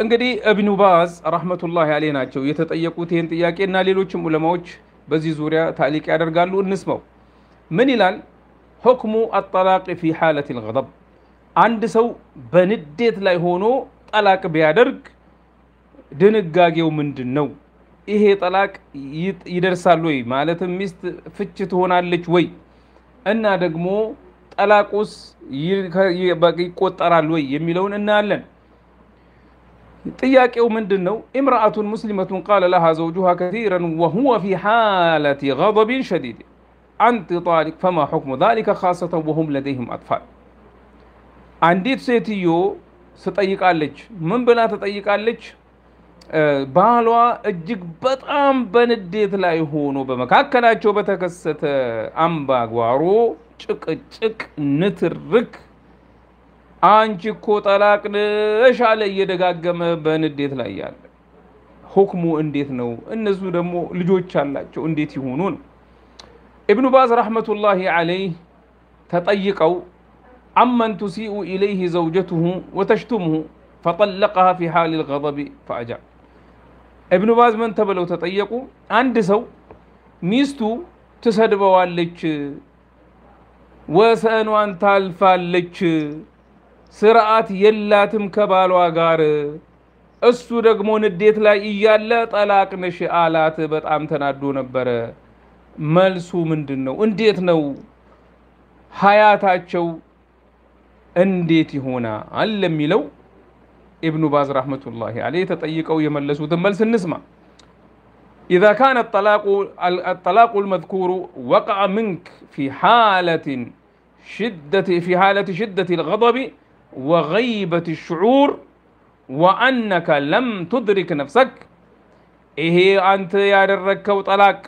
እንግዲህ ኢብኑ ባዝ ረህመቱላሂ ዐለይሂ ናቸው የተጠየቁት ይሄን ጥያቄና ሌሎችም ዑለማዎች በዚህ ዙሪያ ታሊቅ ያደርጋሉ እንስማው ምን ይላል ሁክሙ الطلاق في حالة الغضب አንድ ሰው በንዴት ላይ ሆኖ ጠላቅ ቢያደርግ ድንጋጌው ምንድነው ይሄ ጠላቅ ይደርሳል ወይ ማለትም ሚስት ፍች ትሆናለች ወይ እና ደግሞ ጠላቁስ ይቆጠራል ወይ የሚለውን እናያለን ጥያቄው ምንድነው امرأة مسلمة قال لها زوجها كثيرا وهو في حالة غضب شديد أنت طالق فما حكم ذلك خاصة وهم لديهم أطفال አንዲት ሴትዮ ትጠይቃለች ምን ብላ ትጠይቃለች ባሏ እጅግ በጣም በንዴት ላይ ሆኖ በመካከላቸው በተከሰተ አምባጓሮ ጭቅጭቅ ንትርክ አንቺ እኮ ጠላቅ ነሽ አለ እየደጋገመ በንዴት ላይ ያለ ሁክሙ እንዴት ነው እነሱ ደግሞ ልጆች አላቸው እንዴት ይሆኑ ነው ኢብኑ ባዝ ረህመቱላሂ ዐለይሂ ተጠይቀው عمن تسيء إليه زوجته وتشتمه فطلقها في حال الغضب فأجاب ابن باز من تبلو تطيقوا عند سو ميستو تسدبوالك وسأنوان تالفالك سرعات يلاتم كبالوا غار እሱ ደግሞ ንዴት ላይ ይያለ ጠላቅ ነሽ አላት በጣም ተናዶ ነበር መልሱ ምንድነው እንዴት ነው ሀያታቸው እንዴት ይሆናል ለሚለው ابن باز رحمة الله عليه تطيقوا يملسوا تملس النسمة إذا كان الطلاق المذكور وقع منك في حالة شدة الغضب وغيبة الشعور وأنك لم تدرك نفسك إيه أنت يا دركوا طلاق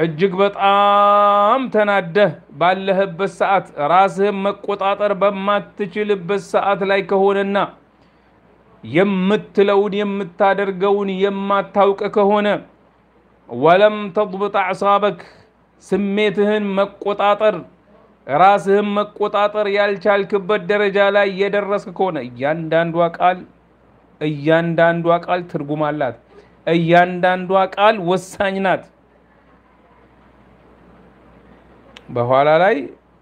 እጅግ በጣም ተናደህ ባለህበት ሰዓት ራስህን መቆጣጠር በማትችልበት ሰዓት ላይ ከሆነና የምትለውን የምታደርገውን የማታውቅ ከሆነ ወለም ተضبط اعصابك ስሜትህን መቆጣጠር ራስህን መቆጣጠር ያልቻልክበት ደረጃ ላይ የደረስክ ከሆነ እያንዳንዷ ቃል ትርጉም አላት እያንዳንዷ ቃል ወሳኝ ናት በኋላ ላይ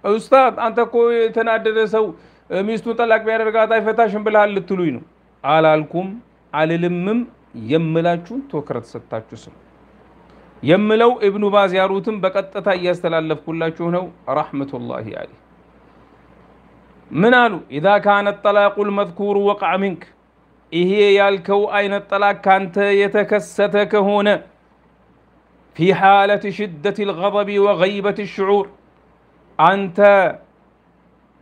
ኡስታዝ አንተ እኮ የተናደደ ሰው ሚስቱን ጠላቅ ቢያደርጋት አይፈታሽም ብለሃል ልትሉኝ ነው አላልኩም አልልምም የምላችሁ ትኩረት ሰጣችሁ ስም የምለው ኢብኑ ባዝ ያሩትም በቀጥታ ያስተላለፍኩላችሁ ነው ረህመቱላሂ ዐለይሂ ምን አሉ اذا كان الطلاق المذكور وقع منك ይሄ ያልከው አይነት ጠላቅ ካንተ የተከሰተ ከሆነ في حالة شدة الغضب وغيبة الشعور أنت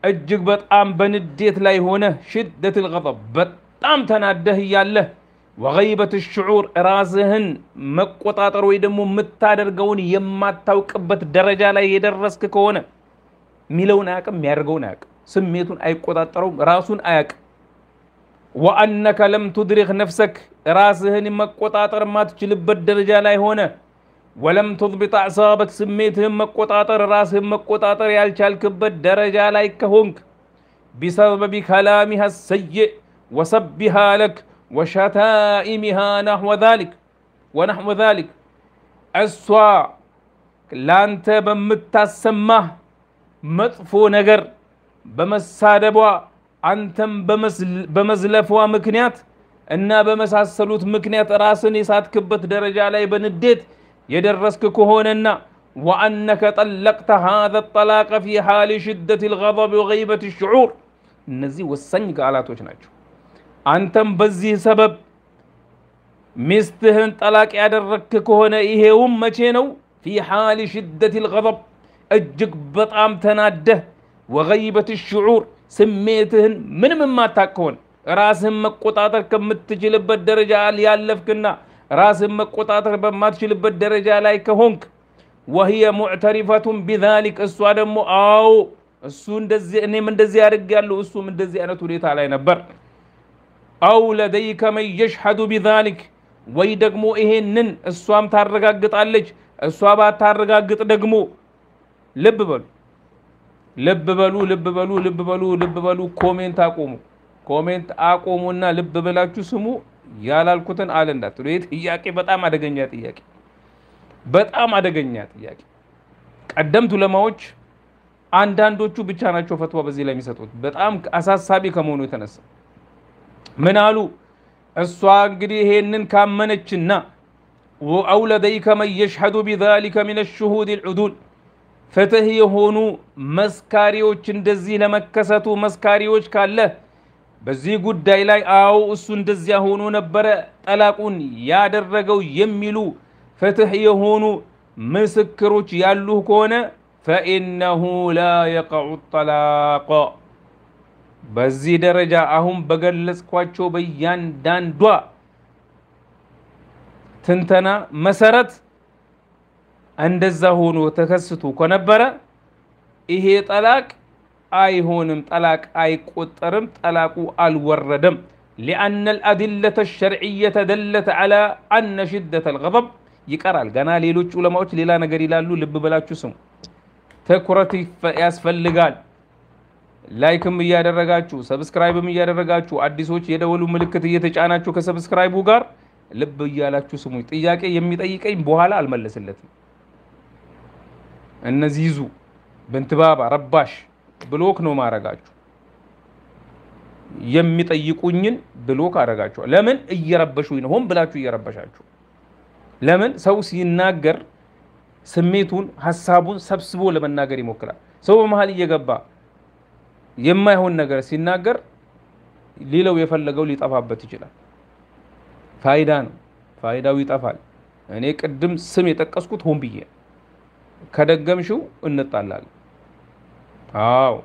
أجيك بطعم بنديت لا هنا شدة الغضب بطعم تناده ياله وغيبة الشعور رازهن مقوطاطر ويدمو متادر قون يما توقبت درجة لا يدرسك كونه ميلون آكم ميارقون آك سميتون أي قوطاطرون راسون آك وأنك لم تدرك نفسك رازهن مقوطاطر ما تجلبت درجة لا هنا ولم تضبط اعصابك سميتهم مقطاطر راسهم مقطاطر يالچالكبت درجه لاي كهونك بسبب كلامها السيء وسبها لك وشتائمها ونحو ذلك اسوا لانت بمتسمه مطفو نجر بمسادبوا انتم بمزلفوا مكنيات እና በመሳሰሉት ምክንያት ራስን የሳትክበት ደረጃ ላይ በንዴት يدرسك كهوننا وأنك طلقت هذا الطلاق في حال شدة الغضب وغيبة الشعور نزي والسنج على توجناجو أنتم بزي سبب مستهن طلاق يدرك كهونا إيه ومتينو في حال شدة الغضب أجك بطعم تناده وغيبة الشعور سميتهن من ما تكون راسهم مقطاطر كم تجلب الدرجة اللي يالفكنا راسم مقطاطر بما تشلبت درجة لاي كهونك وهي معترفة بذلك السوادم أو السون دزي أني من دزي أرجع السو من دزي أنا تريد على نبر أو لديك من يشهد بذلك ويدقمو إهنن السوام تارجع قط عليك السوابات تارجع قط دقمو لب بلو كومنت أقومو ኮሜንት አቆሙና ልብ ብላችሁ ስሙ ያላልኩትን አለ እንዳትሉ ይሄ ጥያቄ በጣም አደገኛ ጥያቄ በጣም አደገኛ ጥያቄ ቀደምት ዑለማዎች አንዳንዶቹ ብቻ ናቸው ፈትዋ በዚህ ላይ የሚሰጡት በጣም አሳሳቢ ከመሆኑ የተነሳ ምን አሉ እሷ እንግዲህ ይሄንን ካመነችና ወአው ለደይከ መን يشهد بذلك من الشهود العدول ፍትህ የሆኑ መስካሪዎች እንደዚህ ለመከሰቱ መስካሪዎች ካለ በዚህ ጉዳይ ላይ አው እሱ እንደዚያ ሆኖ ነበር ጠላቁን ያደረገው የሚሉ ፍትህ የሆኑ ምስክሮች ያሉ ከሆነ فإنه لا يقع الطلاق በዚህ ደረጃ አሁን በገለጽኳቸው በእያንዳንዷ ትንተና መሰረት እንደዛ ሆኖ ተከስቶ ከነበረ ይሄ ጠላቅ አይሆንም ጠላቅ አይቆጠርም ጠላቁ አልወረደም لأن الأدلة الشرعية دلت على أن شدة الغضب ይቀራል ገና ሌሎች ዑለማዎች ሌላ ነገር ይላሉ ልብ በላችሁ ስሙ ተኩረት ያስፈልጋል ላይክም እያደረጋችሁ ሰብስክራይብም እያደረጋችሁ አዲሶች የደወሉ ምልክት እየተጫናችሁ ከሰብስክራይቡ ጋር ልብ እያላችሁ ስሙ ጥያቄ የሚጠይቀኝ በኋላ አልመለስለትም እነዚህ ይዙ በእንትባባ ረባሽ ብሎክ ነው ማረጋችሁ የሚጠይቁኝን ብሎክ አረጋችሁ ለምን እየረበሹኝ ነው ሆን ብላችሁ እየረበሻችሁ ለምን ሰው ሲናገር ስሜቱን ሐሳቡን ሰብስቦ ለመናገር ይሞክራል ሰው በመሃል እየገባ የማይሆን ነገር ሲናገር ሌላው የፈለገው ሊጠፋበት ይችላል ፋይዳ ነው ፋይዳው ይጠፋል እኔ ቅድም ስም የጠቀስኩት ሆን ብዬ ከደገምሽው እንጣላለን አው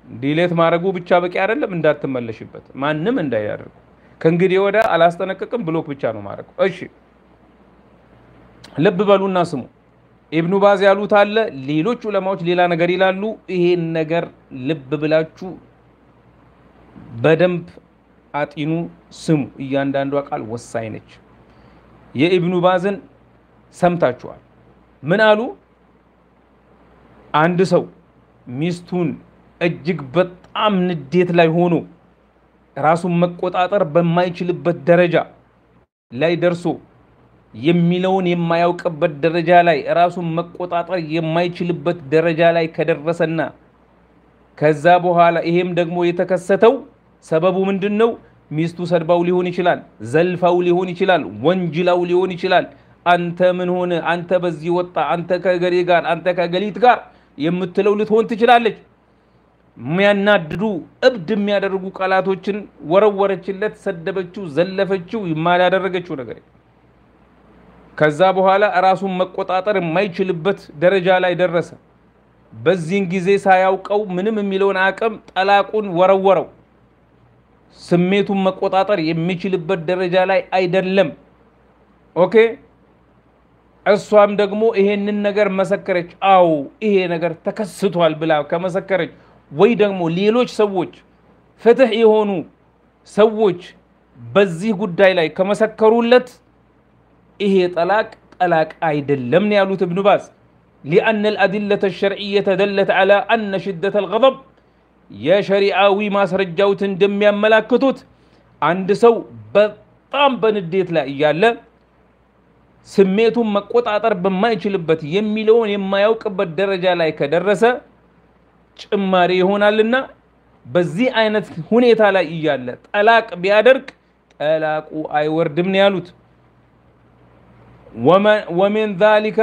ዲሌት ማድረጉ ብቻ በቂ አይደለም እንዳትመለሽበት ማንንም እንዳያደርጉ ከእንግዲህ ወደ አላስጠነቀቅም ብሎክ ብቻ ነው ማድረግ እሺ ልብ በሉና ስሙ ኢብኑ ባዝ ያሉት አለ ሌሎች ዑለማዎች ሌላ ነገር ይላሉ ይሄን ነገር ልብ ብላችሁ በደንብ አጢኑ ስሙ እያንዳንዱ ቃል ወሳኝ ነች የኢብኑ ባዝን ሰምታችኋል ምን አሉ አንድ ሰው ሚስቱን እጅግ በጣም ንዴት ላይ ሆኖ ራሱን መቆጣጠር በማይችልበት ደረጃ ላይ ደርሶ የሚለውን የማያውቅበት ደረጃ ላይ ራሱን መቆጣጠር የማይችልበት ደረጃ ላይ ከደረሰና ከዛ በኋላ ይሄም ደግሞ የተከሰተው ሰበቡ ምንድነው ሚስቱ ሰድባው ሊሆን ይችላል ዘልፋው ሊሆን ይችላል ወንጅላው ሊሆን ይችላል አንተ ምን ሆነ አንተ በዚህ ወጣ አንተ ከገሬ ጋር አንተ ከገሊት ጋር የምትለው ልትሆን ትችላለች የሚያናድዱ እብድ የሚያደርጉ ቃላቶችን ወረወረችለት ሰደበችው ዘለፈችው ይማል ያደረገችው ነገር ከዛ በኋላ ራሱን መቆጣጠር የማይችልበት ደረጃ ላይ ደረሰ በዚህን ጊዜ ሳያውቀው ምንም የሚለውን አቅም ጠላቁን ወረወረው ስሜቱን መቆጣጠር የሚችልበት ደረጃ ላይ አይደለም ኦኬ እሷም ደግሞ ይሄንን ነገር መሰከረች አው ይሄ ነገር ተከስቷል ብላ ከመሰከረች ወይ ደግሞ ሌሎች ሰዎች ፍትህ የሆኑ ሰዎች በዚህ ጉዳይ ላይ ከመሰከሩለት ይሄ ጠላቅ አይደለም ነው ያሉት ኢብኑ ባዝ لأن الأدلة الشرعية دلت على أن شدة الغضب يا شريعاوي ማስረጃውት እንደሚያመላክቱት አንድ ሰው በጣም በንዴት ላይ ያለ ስሜቱን መቆጣጠር በማይችልበት የሚለውን የማያውቅበት ደረጃ ላይ ከደረሰ ጭማሪ ይሆናልና በዚህ አይነት ሁኔታ ላይ ይያለ ጠላቅ ቢያደርግ ጠላቁ አይወርድም ነው ያሉት ومن ذلك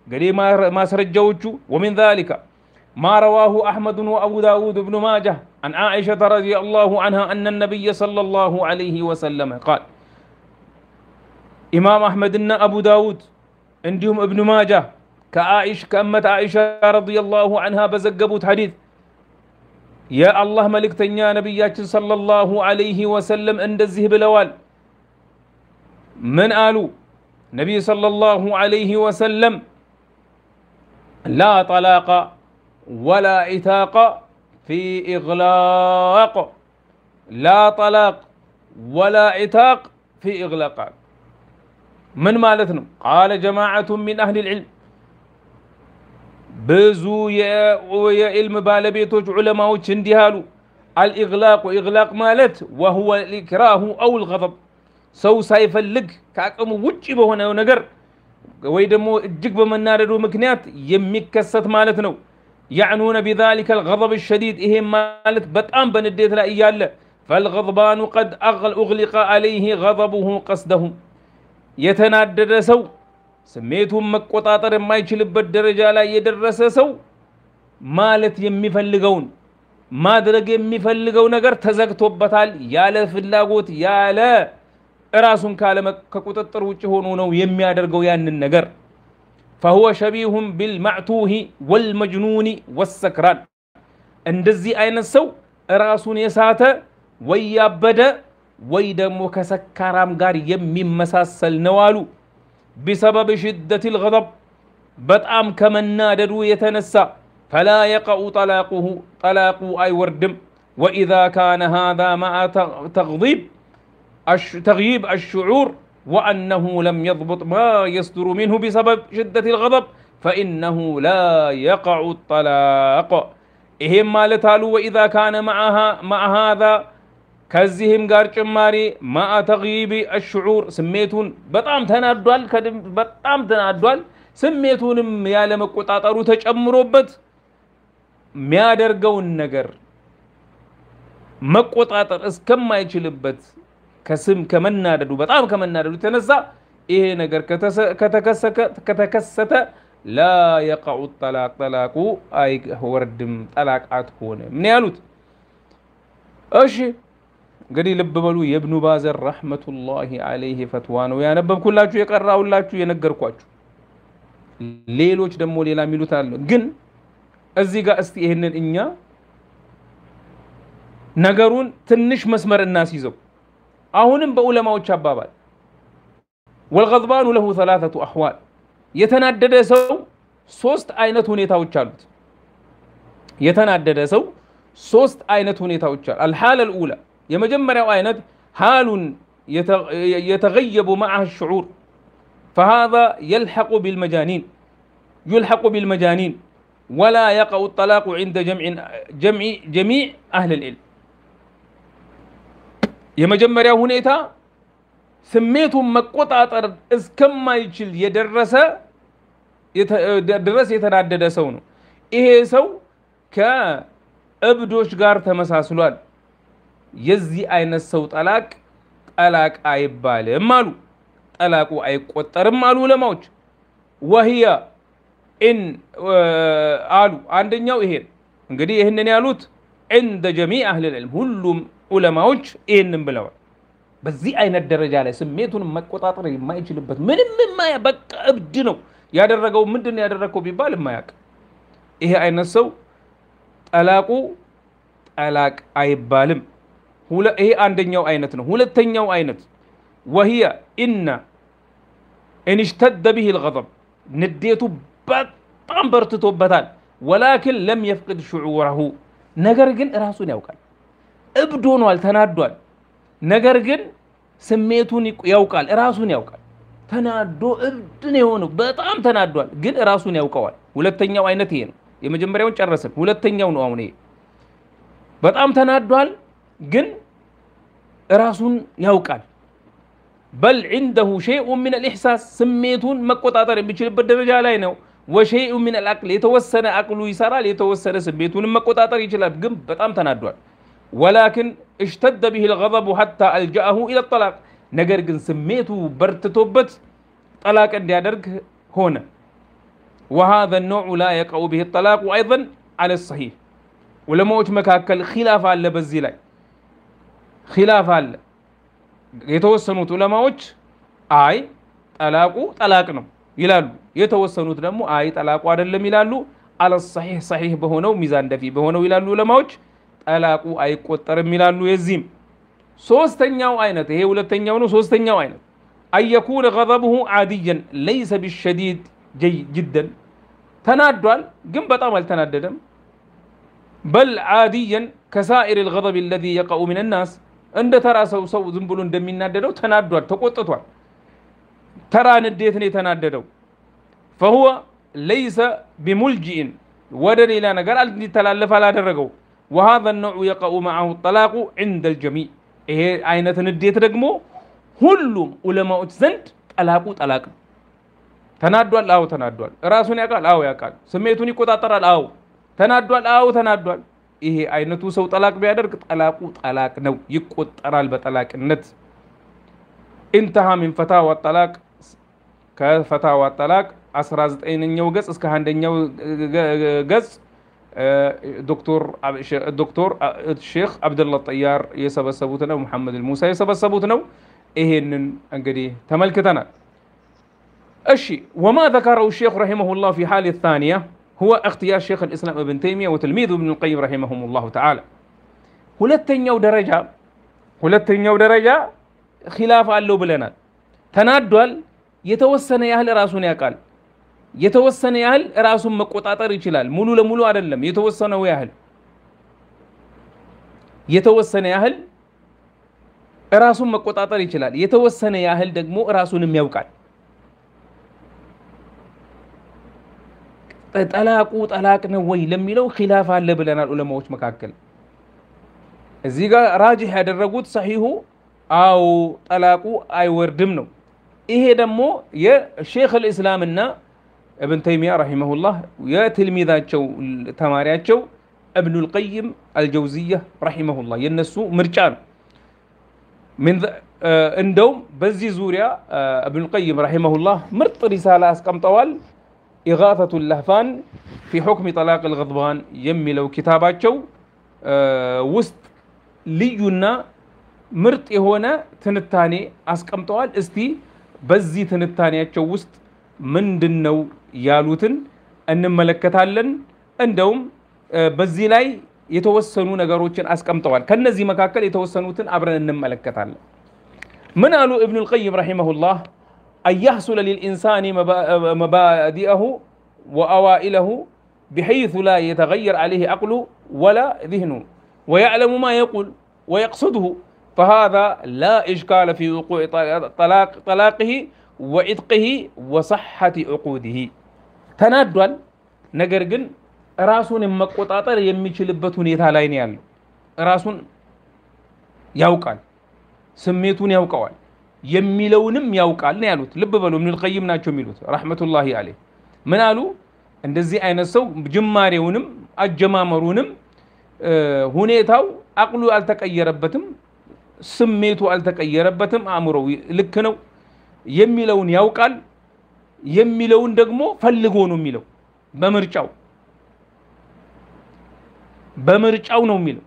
قدي ما سرجوچو ومن ذلك ما رواه أحمد وأبو داود بن ماجه عن عائشة رضي الله عنها أن النبي صلى الله عليه وسلم قال إمام أحمد إن أبو داود عندهم ابن ماجه كأمة عائشة رضي الله عنها بزقبوت حديث يا الله ملك تنيا نبيات صلى الله عليه وسلم عند الزهب الأول من قالوا نبي صلى الله عليه وسلم لا طلاق ولا عتاق في إغلاق لا طلاق ولا عتاق في إغلاق من مالتنا قال جماعة من أهل العلم بزو يا علم بالبيتوج علماء چندهالو الإغلاق إغلاق مالت وهو الإكراه أو الغضب سو سايفلق كاكم وجي بهونه نجر ويدمو اجيك بمناردو مكنيات يميكست مالتنو يعنون بذلك الغضب الشديد إهم مالت بتأم بنديت لا إياله فالغضبان قد أغلق عليه غضبه قصده يتنادد سو سميتهم مقطاطر ما يشلبت درجة لا يدرس سو مالت يميفلقون ما درج يميفلقو نجر تزغتوبتال ياله فلاغوت ياله راسون كالمك كقططر وجه هونو نو يميادرغو يانن نجر فهو شبيه بالمعتوه والمجنون والسكران اندزي اين السو راسون يساته ويابده ويدمو كسكرام غار يميمساسل نوالو بسبب شدة الغضب بطعم كمناددو يتنسى فلا يقع طلاقه أي وردم وإذا كان هذا مع تغييب الشعور وأنه لم يضبط ما يصدر منه بسبب شدة الغضب فإنه لا يقع الطلاق إهم مالتالو وإذا كان مع هذا كزهم غار ጭማሪ مع تغييب الشعور سميتون በጣም ተናዷል በጣም ተናዷል ስሜቱንም ያለ መቆጣጠሩ ተጨምሮበት የሚያደርገውን ነገር መቆጣጠር እስከማይችልበት ከመናደዱ በጣም ከመናደዱ ተነሳ ይሄ ነገር ከተከሰተ لا يقع الطلاق طلاق اي ወርድም ጠላቃት ሆነ ምን ያሉት እሺ እንግዲህ ልብ በሉ የኢብኑ ባዝ ረህመቱላሂ ዐለይሂ ፈትዋ ነው ያነበብኩላችሁ የቀራውላችሁ የነገርኳችሁ ሌሎች ደግሞ ሌላ የሚሉት አለ ግን እዚህ ጋር እስቲ ይሄንን እኛ ነገሩን ትንሽ መስመር እናስይዘው አሁንም በዑለማዎች አባባል والغضبان له ثلاثه احوال የተናደደ ሰው ሶስት አይነት ሁኔታዎች አሉት የተናደደ ሰው ሶስት አይነት ሁኔታዎች አሉ الحاله الاولى يمجمرياو አይነት حال يتغيب معه الشعور فهذا يلحق بالمجانين ولا يقع الطلاق عند جميع اهل العلم يمجمرياو ሁኔታ ስሜቱን መቆጣጠር እስከማይችል የደረሰ የተናደደ ሰው ነው ይሄ ሰው ከእብዶች ጋር ተመሳስሏል የዚህ አይነት ሰው ጠላቅ አይባልም አሉ ጠላቁ አይቆጠርም አሉ ዑለማዎች وهي ان አሉ አንደኛው ይሄ እንግዲህ ይሄንን ያሉት عند جميع اهل العلم ሁሉም ዑለማዎች ይሄንን ብለዋል በዚህ አይነት ደረጃ ላይ ስሜቱን መቆጣጠር የማይችልበት ምንም በቃ እብድ ነው ያደረገው ምንድነው ያደረከው ቢባል የማያውቅ ይሄ አይነት ሰው ጠላቁ ጠላቅ አይባልም ይሄ አንደኛው አይነት ነው ሁለተኛው አይነት وهي ان اشتد به الغضب ንዴቱ በጣም በርትቶበታል ولكن لم يفقد شعوره ነገር ግን ራሱን ያውቃል እብድ ሆኗል ተናዷል ነገር ግን ስሜቱን ያውቃል ራሱን ያውቃል ተናዶ እብድ ነው የሆነው በጣም ተናዷል ግን ራሱን ያውቀዋል ሁለተኛው አይነት ይሄ ነው የመጀመሪያውን ጨረሰን ሁለተኛው ነው አሁን ይሄ በጣም ተናዷል ግን ራሱን ያውቃል بل عنده شيء من الاحساس سميتون مقطاطر የሚችልበት ደረጃ ላይ ነው وشيء من العقل የተወሰነ አቅሉ ይሰራል የተወሰነ ስሜቱን መቆጣጠር ይችላል ግን በጣም ተናዷል ولكن اشتد به الغضب حتى الجأه الى الطلاق ነገር ግን ስሜቱ በርትቶበት ጠላቅ እንዲያደርግ ሆነ وهذا النوع لا يقع به الطلاق ايضا على الصحيح ዑለማዎች መካከል ኺላፍ አለ በዚህ ላይ ኺላፍ አለ የተወሰኑት ዑለማዎች አይ ጠላቁ ጠላቅ ነው ይላሉ የተወሰኑት ደግሞ አይ ጠላቁ አይደለም ይላሉ على الصحيح صحيح በሆነው ሚዛን ደፊ በሆነው ይላሉ ዑለማዎች ጠላቁ አይቆጠርም ይላሉ የዚህም ሶስተኛው አይነት ይሄ ሁለተኛው ነው ሶስተኛው አይነት ايكون غضبه عاديا ليس بالشديد جدا ተናዷል ግን በጣም አልተናደደም بل عاديا كسائر الغضب الذي يقع من الناس እንደ ተራ ሰው ዝም ብሎ እንደሚናደደው ተናዷል ተቆጥቷል ተራ ንዴት ነው የተናደደው فهو ليس بملجئ ወደ ሌላ ነገር እንዲተላለፍ አላደረገው وهذا النوع يقع معه الطلاق عند الجميع إيه عينة نديت رقمو ሁሉም ዑለማዎች ዘንድ ጠላቁ ተናዷል አው ተናዷል ራሱን ያቃል አው ያቃል ስሜቱን ይቆጣጣራል አው ተናዷል አው ተናዷል ይሄ አይነቱ ሰው ጠላቅ ቢያደርግ ጠላቅ ነው ይቆጠራል በጠላቅነት انتهى من فتاوى الطلاق كفتاوى الطلاق 19ኛው ገጽ እስከ 1ኛው ገጽ دكتور الشيخ عبد الله الطيار يسبسبوت ነው محمد الموسى يسبسبوت ነው ይሄንን እንግዲህ ተመልክተናል الشي وما ذكره الشيخ رحمه الله في حال الثانية هو اختيار شيخ الإسلام ابن تيمية وتلميذه ابن القيم رحمهم الله تعالى ሁለተኛው ደረጃ خلاف አለው ብለናል ተናዷል የተወሰነ ያህል ራሱን ያቃል የተወሰነ ያህል ራሱን መቆጣጠር ይችላል ሙሉ ለሙሉ አይደለም የተወሰነው ያህል ራሱን መቆጣጠር ይችላል የተወሰነ ያህል ደግሞ ራሱንም ያውቃል ጠላቅ ነው ወይ ለሚለው خلاف አለ ብለናል ዑለማዎች መካከል እዚህ ጋር ራጂህ ያደረጉት ሰሂሁ አው ጠላቁ አይወርድም ነው ይሄ ደግሞ የሼኽ الاسلام እና ابن تيمية رحمه الله يا تلميذاቸው ተማሪያቸው ابن القيم الجوزية رحمه الله ينسو مرجان من እንደውም በዚህ ዙሪያ ابن القيم رحمه الله ምርጥ ሪሳላ አስቀምጠዋል إغاثة اللهفان في حكم طلاق الغضبان يميلو كتاباتشو وسط ليونا مرت هنا تنتاني أسكم طوال استي بزي تنتانياتشو وسط من دنو يالوتن أن ملكتالن عندهم بزي لاي يتوسنون نغاروچن أسكم طوال كان نزي مكاكل يتوسنوتن أبرن أن ملكتالن من قالوا ابن القيم رحمه الله أن يحصل للإنسان مبادئه وأوائله بحيث لا يتغير عليه عقله ولا ذهنه ويعلم ما يقول ويقصده فهذا لا إشكال في وقوع طلاقه وعتقه وصحة عقوده تنادل نجرجن راسون مقطعطر يميچلبت ሁኔታ ላይ ነው ያለው ራሱን ያውቃል ስሜቱን ያውቃል የሚለውንም ያውቃል ነው ያሉት ልብ በሉ ابن القيم ናቸው የሚሉት ረህመቱላሂ ዐለይሂ ምን አሉ እንደዚህ አይነት ሰው ጅማሬውንም አጀማመሩንም ሁኔታው አቅሉ አልተቀየረበትም ስሜቱ አልተቀየረበትም አእምሮው ልክ ነው የሚለውን ያውቃል የሚለውን ደግሞ ፈልጎ ነው የሚለው በምርጫው ነው የሚለው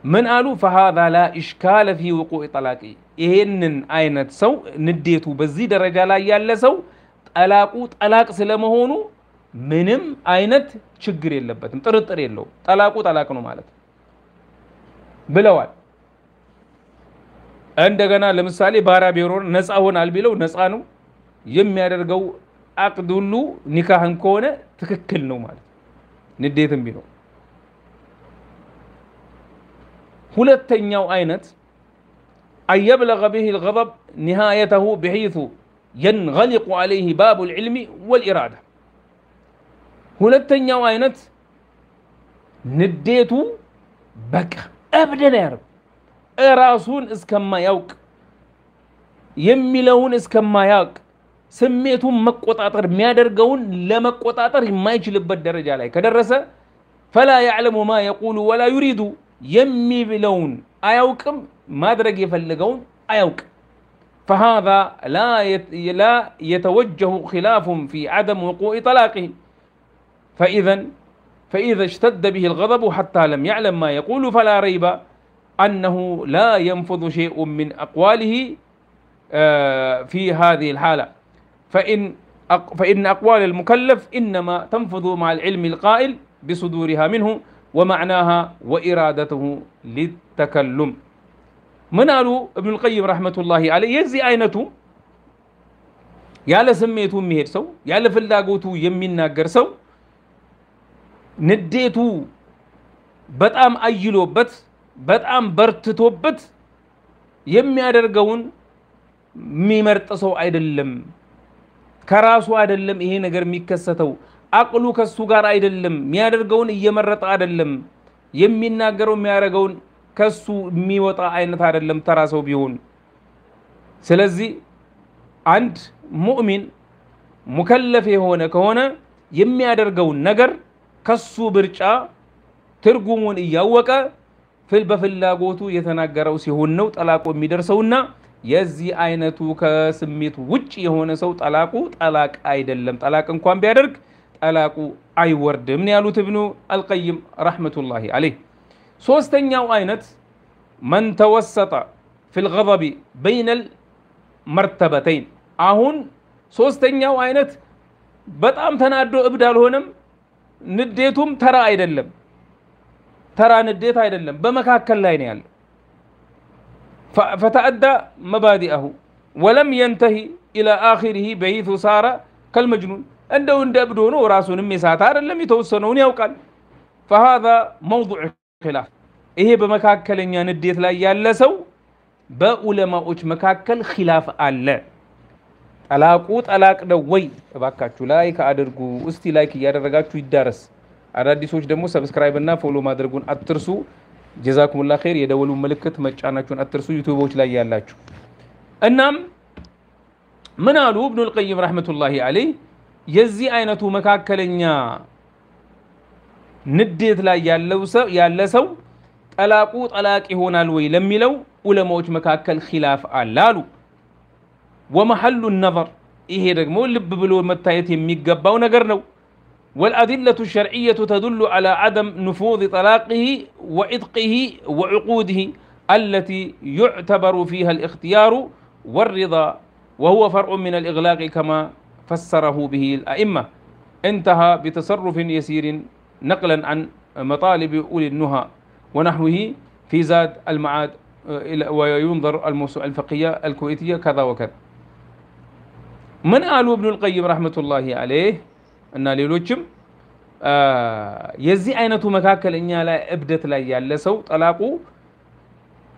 من قالوا فهذا لا إشكال في وقوع طلاقه ይሄንን አይነት ሰው ንዴቱ በዚህ ደረጃ ላይ ያለ ሰው ጠላቅ ስለመሆኑ ምንም አይነት ችግር የለበትም ጥርጥር የለው ጠላቅ ነው ማለት ብለዋል እንደገና ለምሳሌ ባራ ቢሮር ነፃ ሆናል ቢለው ነፃ ነው የሚያደርገው አቅድ ሁሉ ኒካህን ከሆነ ትክክል ነው ማለት ንዴትም ቢለው ሁለተኛው አይነት أن يبلغ به الغضب نهايته بحيث ينغلق عليه باب العلم والإرادة ሁለተኛው አይነት ንዴቱ በቃ አብደን ያርብ ራሱን እስከማያውቅ የሚለውን እስከማያውቅ ስሜቱን መቆጣጠር የሚያደርገውን ለመቆጣጠር የማይችልበት ደረጃ ላይ ከደረሰ فلا يعلم ما يقول ولا يريد የሚብለውን አያውቅም ማድረግ የፈለገውን አያውቅ فهذا لا يتوجه خلاف في عدم وقوع طلاقه فإذا اشتد به الغضب حتى لم يعلم ما يقول فلا ريب أنه لا ينفذ شيء من أقواله في هذه الحالة فإن أقوال المكلف إنما تنفذ مع العلم القائل بصدورها منه ومعناها وإرادته للتكلم من قالوا ابن القيم رحمة الله عليه يزي عينته ያለ ስሜቱ የሚሄድ ሰው ያለ ፍላጎቱ የሚናገር ሰው ንዴቱ በጣም አይሎበት በጣም በርትቶበት የሚያደርገውን የሚመርጥ ሰው አይደለም ከራሱ አይደለም ይሄ ነገር የሚከሰተው አቅሉ ከሱ ጋር አይደለም የሚያደርገውን እየመረጠ አይደለም የሚናገረው የሚያረጋውን ከሱ የሚወጣ አይነት አይደለም ተራ ሰው ቢሆን ስለዚህ አንድ ሙእሚን ሙከለፍ የሆነ ከሆነ የሚያደርገው ነገር ከሱ ብርጫ ትርጉሙን እያወቀ በፍላጎቱ የተናገረው ሲሆን ነው ጠላቁ የሚደርሰውና የዚህ አይነቱ ከስሜት ውጭ የሆነ ሰው ጠላቁ ጠላቅ አይደለም ጠላቅ እንኳን ቢያደርግ ጠላቁ አይወርድም ያሉት ኢብኑ አልቀይም ረህመቱላሂ ዐለይሂ ሶስተኛው አይነት من توسط في الغضب بين المرتبتين አሁን ሶስተኛው አይነት በጣም ተናዶ እብድ አልሆነም ንዴቱም ተራ አይደለም ተራ ንዴት አይደለም በመካከል ላይ ነው ያለው فتأدى مبادئه ولم ينتهي إلى آخره بحيث صار كالمجنون እንደው እንደ እብድ ሆኖ ራሱንም ይሳታ አይደለም የተወሰነውን ያውቃል فهذا موضوع خلاف ይሄ በመካከለኛ ንዴት ላይ ያለ ሰው በዑለማዎች መካከል ኺላፍ አለ ጠላቁ ጠላቅ ነው ወይ እባካችሁ ላይክ አድርጉ እስቲ ላይክ ያደረጋችሁ ይዳረስ አዳዲሶች ደግሞ ሰብስክራይብ እና ፎሎ ማድረጉን አትርሱ ጀዛኩሙላህ ኸይር የደወሉ ምልክት መጫናችሁን አትርሱ ዩቲዩቦች ላይ ያላችሁ እናም ምን አሉ ኢብኑ አልቀይም ረህመቱላሂ ዐለይሂ የዚህ አይነቱ መካከለኛ ንዴት ላይ ያለ ሰው ጠላቁ ጠላቅ ይሆናል ወይ ለሚለው ዑለማዎች መካከል ኺላፍ አላሉ ومحل النظر ይሄ ደግሞ ልብ ብሎ መታየት የሚገባው ነገር ነው والأدلة الشرعية تدل على عدم نفوذ طلاقه وعتقه وعقوده التي يعتبر فيها الاختيار والرضا وهو فرع من الإغلاق كما فسره به الأئمة انتهى بتصرف يسير نقلا عن مطالب أولي النهى ونحوه في زاد المعاد وينظر الفقهية الكويتية كذا وكذا من قالوا ابن القيم رحمة الله عليه أن ليلوچم የዚህ አይነቱ መካከለኛ ላይ እብደት ላይ ያለ ሰው ጠላቁ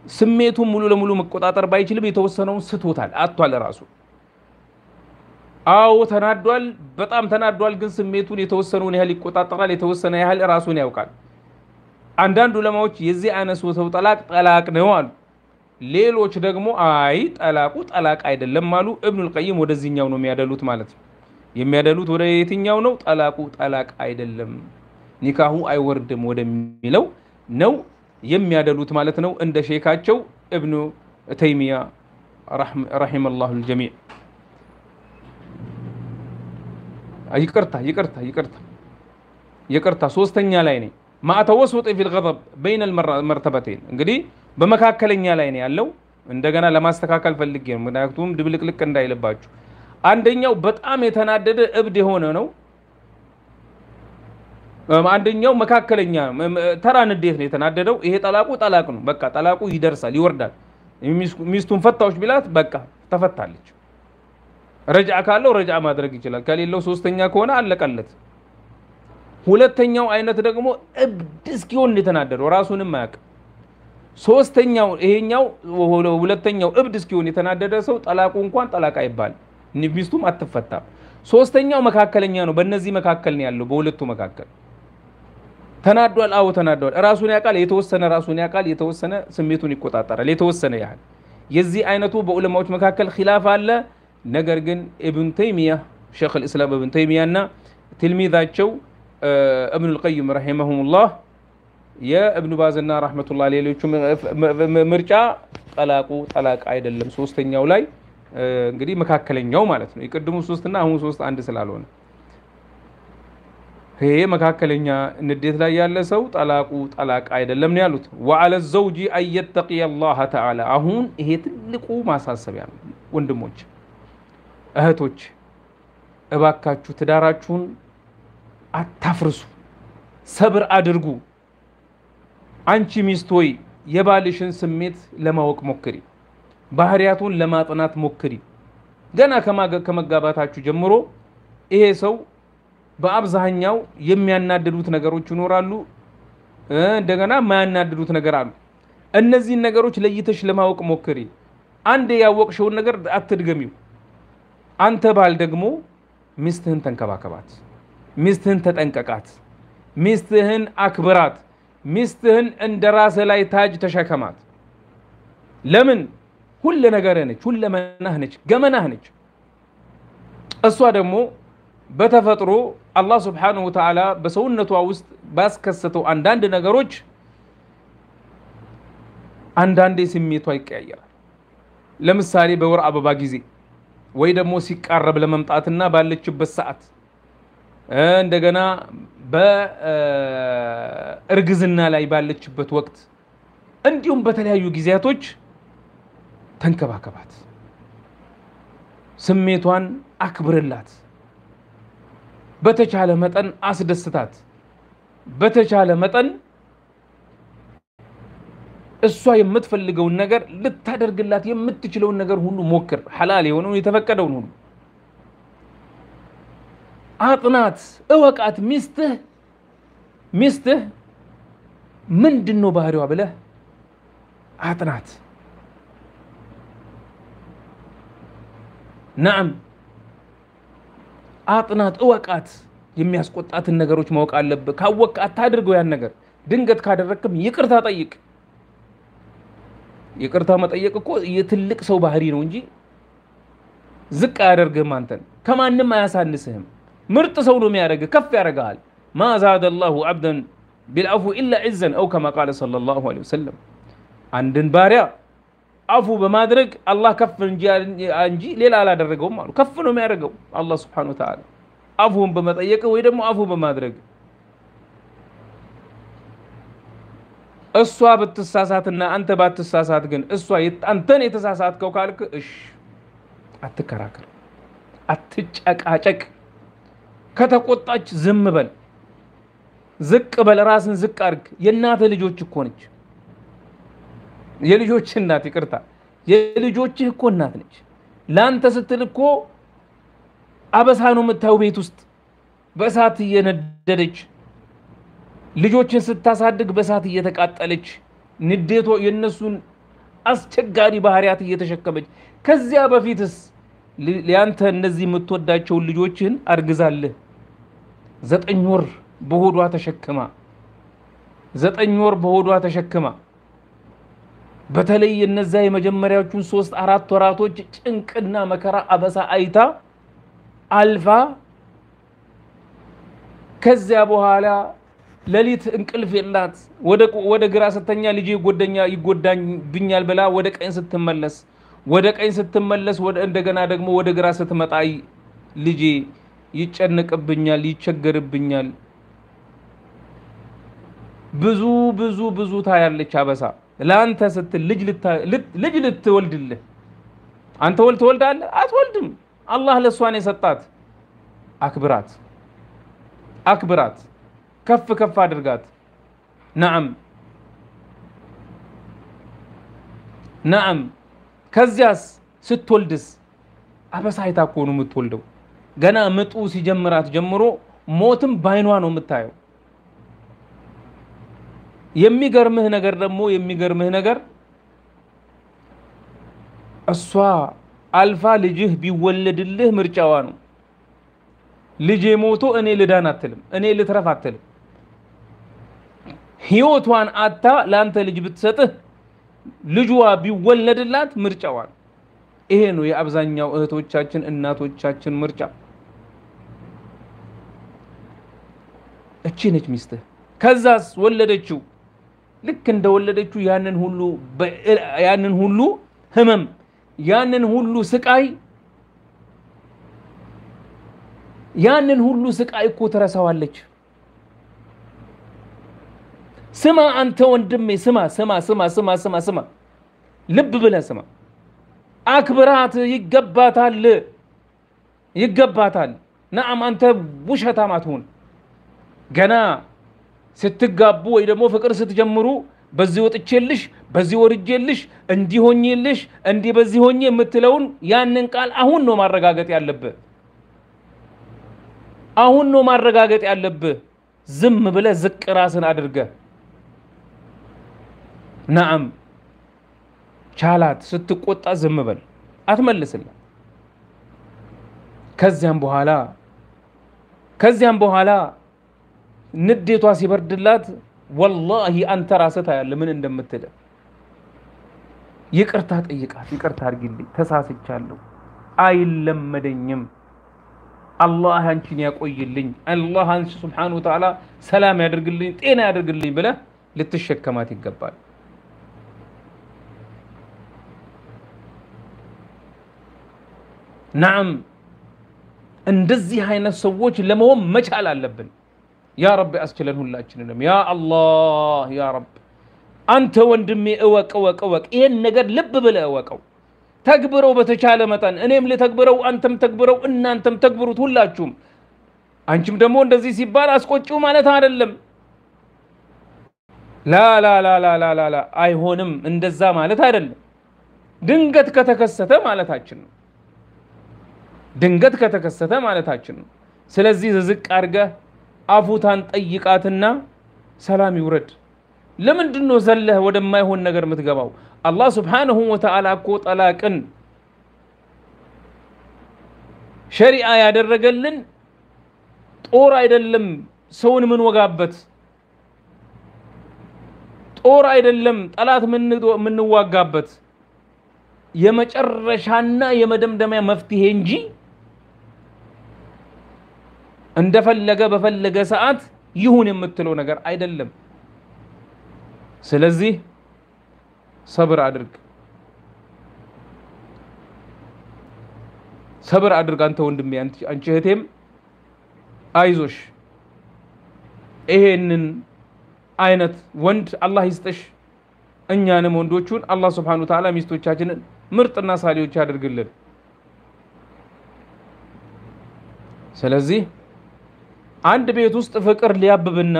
ስሜቱን ሙሉ ለሙሉ መቆጣጠር ባይችልም የተወሰነውን ስቶታል አጥቷል ራሱ አው ተናዷል በጣም ተናዷል ግን ስሜቱን የተወሰነውን ያህል ይቆጣጠራል የተወሰነ ያህል ራሱን ያውቃል አንዳንድ ዑለማዎች የዚህ አይነቱ ሰው ጠላቅ ነው አሉ ሌሎች ደግሞ አይ ጠላቁ ጠላቅ አይደለም አሉ ኢብኑ አልቀይም ወደዚህኛው ነው የሚያደሉት ማለት ነው የሚያደሉት ወደ የትኛው ነው ጠላቁ ጠላቅ አይደለም ኒካሁ አይወርድም ወደሚለው ነው የሚያደሉት ማለት ነው እንደ ሼካቸው ኢብኑ ተይሚያ ረሂመሁላሁ الجميع ይቅርታ ሶስተኛ ላይ ነኝ ما توسط في الغضب بين المرتبتين እንግዲህ በመካከለኛ ላይ ነው ያለው እንደገና ለማስተካከል ፈልጌ ነው ምክንያቱም ድብልቅልቅ እንዳይልባችሁ አንደኛው በጣም የተናደደ እብድ የሆነ ነው አንደኛው መካከለኛ ተራ ንዴት ነው የተናደደው ይሄ ጠላቁ ጠላቅ ነው በቃ ጠላቁ ይደርሳል ይወርዳል ሚስቱን ፈታዎች ቢላት በቃ ተፈታለች ረጃ ካለው ረጃ ማድረግ ይችላል ከሌለው ሶስተኛ ከሆነ አለቀለት ሁለተኛው አይነት ደግሞ እብድ እስኪሆን የተናደደው ራሱንም ማያቅ ሶስተኛው ይሄኛው ሁለተኛው እብድ እስኪሆን የተናደደ ሰው ጠላቁ እንኳን ጠላቅ አይባል ሚስቱም አትፈታም ሶስተኛው መካከለኛ ነው በእነዚህ መካከል ነው ያለው በሁለቱ መካከል ተናዷል አው ተናዷል ራሱን ያቃል የተወሰነ ስሜቱን ይቆጣጣራል የተወሰነ ያህል የዚህ አይነቱ በዑለማዎች መካከል ኺላፍ አለ ነገር ግን ኢብኑ ተይሚያ ሼኽ الاسلام ኢብኑ ተይሚያና ትልሚዛቸው ኢብኑ አልቀይም ረሂመሁላህ የኢብኑ ባዝና ረህመቱላህ ሌሎቹ ምርጫ ጠላቁ ጠላቅ አይደለም ሶስተኛው ላይ እንግዲህ መካከለኛው ማለት ነው ይቀድሙ 3 እና አሁን 3 አንድ ስላልሆነ ይሄ መካከለኛ ንዴት ላይ ያለ ሰው ጠላቁ ጠላቅ አይደለም ነው ያሉት وعلى الزوج ان يتقي الله تعالى አሁን ይሄ ትልቁ ማሳሰቢያ ነው ወንድሞች እህቶች እባካችሁ ትዳራችሁን አታፍርሱ ሰብር አድርጉ አንቺ ሚስት ሆይ የባልሽን ስሜት ለማወቅ ሞክሪ ባህሪያቱን ለማጥናት ሞክሪ ገና ከመጋባታችሁ ጀምሮ ይሄ ሰው በአብዛኛው የሚያናድዱት ነገሮች ይኖራሉ እንደገና ማያናድዱት ነገር አሉ እነዚህ ነገሮች ለይተሽ ለማወቅ ሞክሪ አንድ ያወቅሽው ነገር አትድገሚው አንተ ባል ደግሞ ሚስትህን ተንከባከባት ሚስትህን ተጠንቀቃት ሚስትህን አክብራት ሚስትህን እንደራስ ላይ ታጅ ተሸከማት ለምን ሁሉ ነገር ነች ሁሉ መናህ ነች ገመናህ ነች እሷ ደግሞ በተፈጥሮ አላህ Subhanahu Wa Ta'ala በሰውነቷ ውስጥ ባስከሰተው አንዳንድ ነገሮች አንዳንዴ ስሜቷ ይቀያየራል ለምሳሌ በወር አበባ ጊዜ ወይ ደግሞ ሲቃረብ ለመምጣትና ባለችበት ሰዓት እንደገና በእርግዝና ላይ ባለችበት ወቅት እንዲሁም በተለያዩ ጊዜያቶች ተንከባከባት ስሜቷን አክብርላት በተቻለ መጠን አስደስታት በተቻለ መጠን እሷ የምትፈልገው ነገር ልታደርግላት የምትችለው ነገር ሁሉ ሞክር ሐላል የሆነው የተፈቀደው ሁሉ አጥናት እወቃት ሚስትህ ምንድነው ባህሪዋ ብለህ አጥናት نعم አጥናት እወቃት የሚያስቆጣትን ነገሮች ማወቅ አለብህ ካወቅ አታድርገው ያን ነገር ድንገት ካደረክም ይቅርታ ጠይቅ ይቅርታ መጠየቅ እኮ የትልቅ ሰው ባህሪ ነው እንጂ ዝቅ አያደርግህም አንተን ከማንም አያሳንስህም ምርጥ ሰው ነው የሚያደርግህ ከፍ ያደርጋል ما زاد الله عبدا بالعفو الا عزا او كما قال صلى الله عليه وسلم አንድን ባሪያ አፉ በማድረግ አላህ ከፍ እንጂ ሌላ አላደረገውም አሉ ከፍ ነው የሚያደርገው አላህ Subhanahu Wa Ta'ala አፉን በመጠየቅ ወይ ደግሞ አፉ በማድረግ እሷ በትሳሳትና አንተ ባትሳሳት ግን እሷ አንተን የተሳሳትከው ካልክ እሺ አትከራከር አትጨቃጨቅ ከተቆጣች ዝም በል ዝቅ በል ራስን ዝቅ አድርግ የናተ ልጆች እኮ ነች የልጆች እናት ይቅርታ የልጆችህ እኮ እናት ነች ላንተ ስትል እኮ አበሳኑ መታው ቤት ውስጥ በእሳት እየነደደች ልጆችን ስታሳድግ በእሳት እየተቃጠለች ንዴቶ የነሱን አስቸጋሪ ባህሪያት እየተሸከመች ከዚያ በፊትስ ሊያንተ እነዚህ የምትወዳቸው ልጆችን አርግዛለህ 9 ወር በሆዷ ተሸክማ 9 ወር በሆዷ ተሸክማ በተለይ እነዛ የመጀመሪያዎቹን 3-4 ወራቶች ጭንቅና መከራ አበሳ አይታ አልፋ ከዚያ በኋላ ለሊት እንቅልፍ የላት ወደ ግራ ስተኛ ልጅ ይጎዳኛል ብላ ወደ ቀኝ ስትመለስ ወደ እንደገና ደግሞ ወደ ግራ ስትመጣ ልጅ ይጨነቅብኛል ይቸገርብኛል ብዙ ታያለች አበሳ ላንተ ስትል ልጅ ልትወልድልህ አንተ ትወልዳለህ አትወልድም አላህ ለሷን የሰጣት አክብራት ከፍ አድርጋት نعم ከዚያስ ስትወልድስ አበሳ አይታኮኑ የምትወልደው ገና ምጡ ሲጀምራት ጀምሮ ሞትም ባይኗ ነው የምታየው የሚገርምህ ነገር እሷ አልፋ ልጅህ ቢወለድልህ ምርጫዋ ነው ልጄ ሞቶ እኔ ልዳን አትልም እኔ ልትረፍ አትልም ህይወቷን አታ ላንተ ልጅ ብትሰጥህ ልጅዋ ቢወለድላት ምርጫዋ ይሄ ነው የአብዛኛው እህቶቻችን እናቶቻችን ምርጫ እቺ ነች ሚስትህ ከዛስ ወለደችው ልክ እንደወለደችው ያንን ሁሉ ህመም ያንን ሁሉ ስቃይ እኮ ተረሳዋለች ስማ አንተ ወንድሜ ስማ ልብ ብለህ ስማ አክብራት ይገባታል نعم አንተ ውሸታም አትሁን ገና ስትጋቡ ወይ ደግሞ ፍቅር ስትጀምሩ በዚህ ወጥቼልሽ በዚህ ወርጄልሽ እንዲሆኝልሽ እንዲ በዚህ ሆኜ የምትለውን ያንን ቃል አሁን ነው ማረጋገጥ ያለብህ ዝም ብለህ ዝቅ ራስን አድርገህ نعم ቻላት ስትቆጣ ዝም በል አትመልስልህ ከዚያም በኋላ ንዴቷ ሲበርድላት والله أنت راستها يا من اندمتله ይቅርታ ጠይቃት ይቅርታ አድርጊልኝ ተሳስቻለሁ አይለመደኝም አላህ አንቺን ያቆይልኝ አላህ አንቺ Subhanahu Wa Ta'ala ሰላም ያድርግልኝ ጤና ያድርግልኝ ብለ ልትሸከማት ይገባል نعم እንደዚህ አይነት ሰዎች ለመሆን መቻል አለብን ያ ረብ አስችለን ሁላችንንም ያ አላህ ያ ረብ አንተ ወንድሜ እወቅ ይሄን ነገር ልብ ብለ እወቀው ተግብረው በተቻለ መጠን እኔም ለተግብረው አንተም ተግብረው እናንተም ተግብሩት ሁላችሁም አንቺም ደግሞ እንደዚህ ሲባል አስቆጪው ማለት አይደለም ላ አይሆንም እንደዛ ማለት አይደለም ድንገት ከተከሰተ ማለታችን ነው ድንገት ከተከሰተ ማለታችን ነው ስለዚህ ዝቅ አርገ አፉታን ጠይቃትና ሰላም ይውረድ ለምንድነው ዘለህ ወደማይሆን ነገር የምትገባው አላህ Subhanahu Wa Ta'ala እኮ ጠላቅን ሸሪዓ ያደረገልን ጦር አይደለም ሰውን ምን ወጋበት ጦር አይደለም ጠላት ምን ዋጋበት የመጨረሻና የመደምደሚያ መፍትሄ እንጂ እንደፈለገ በፈለገ ሰዓት ይሁን የምትለው ነገር አይደለም ስለዚህ صبر አድርግ አንተ ወንድሜ አንቺ እህቴም አይዞሽ ይሄንን አይነት ወንድ አላህ ይስጥሽ እኛንም ወንዶቹን አላህ Subhanahu Wa Ta'ala ሚስቶቻችንን ምርጥና ሳሊዎች ያድርግልን ስለዚህ አንድ ቤት ውስጥ ፍቅር ሊያብብና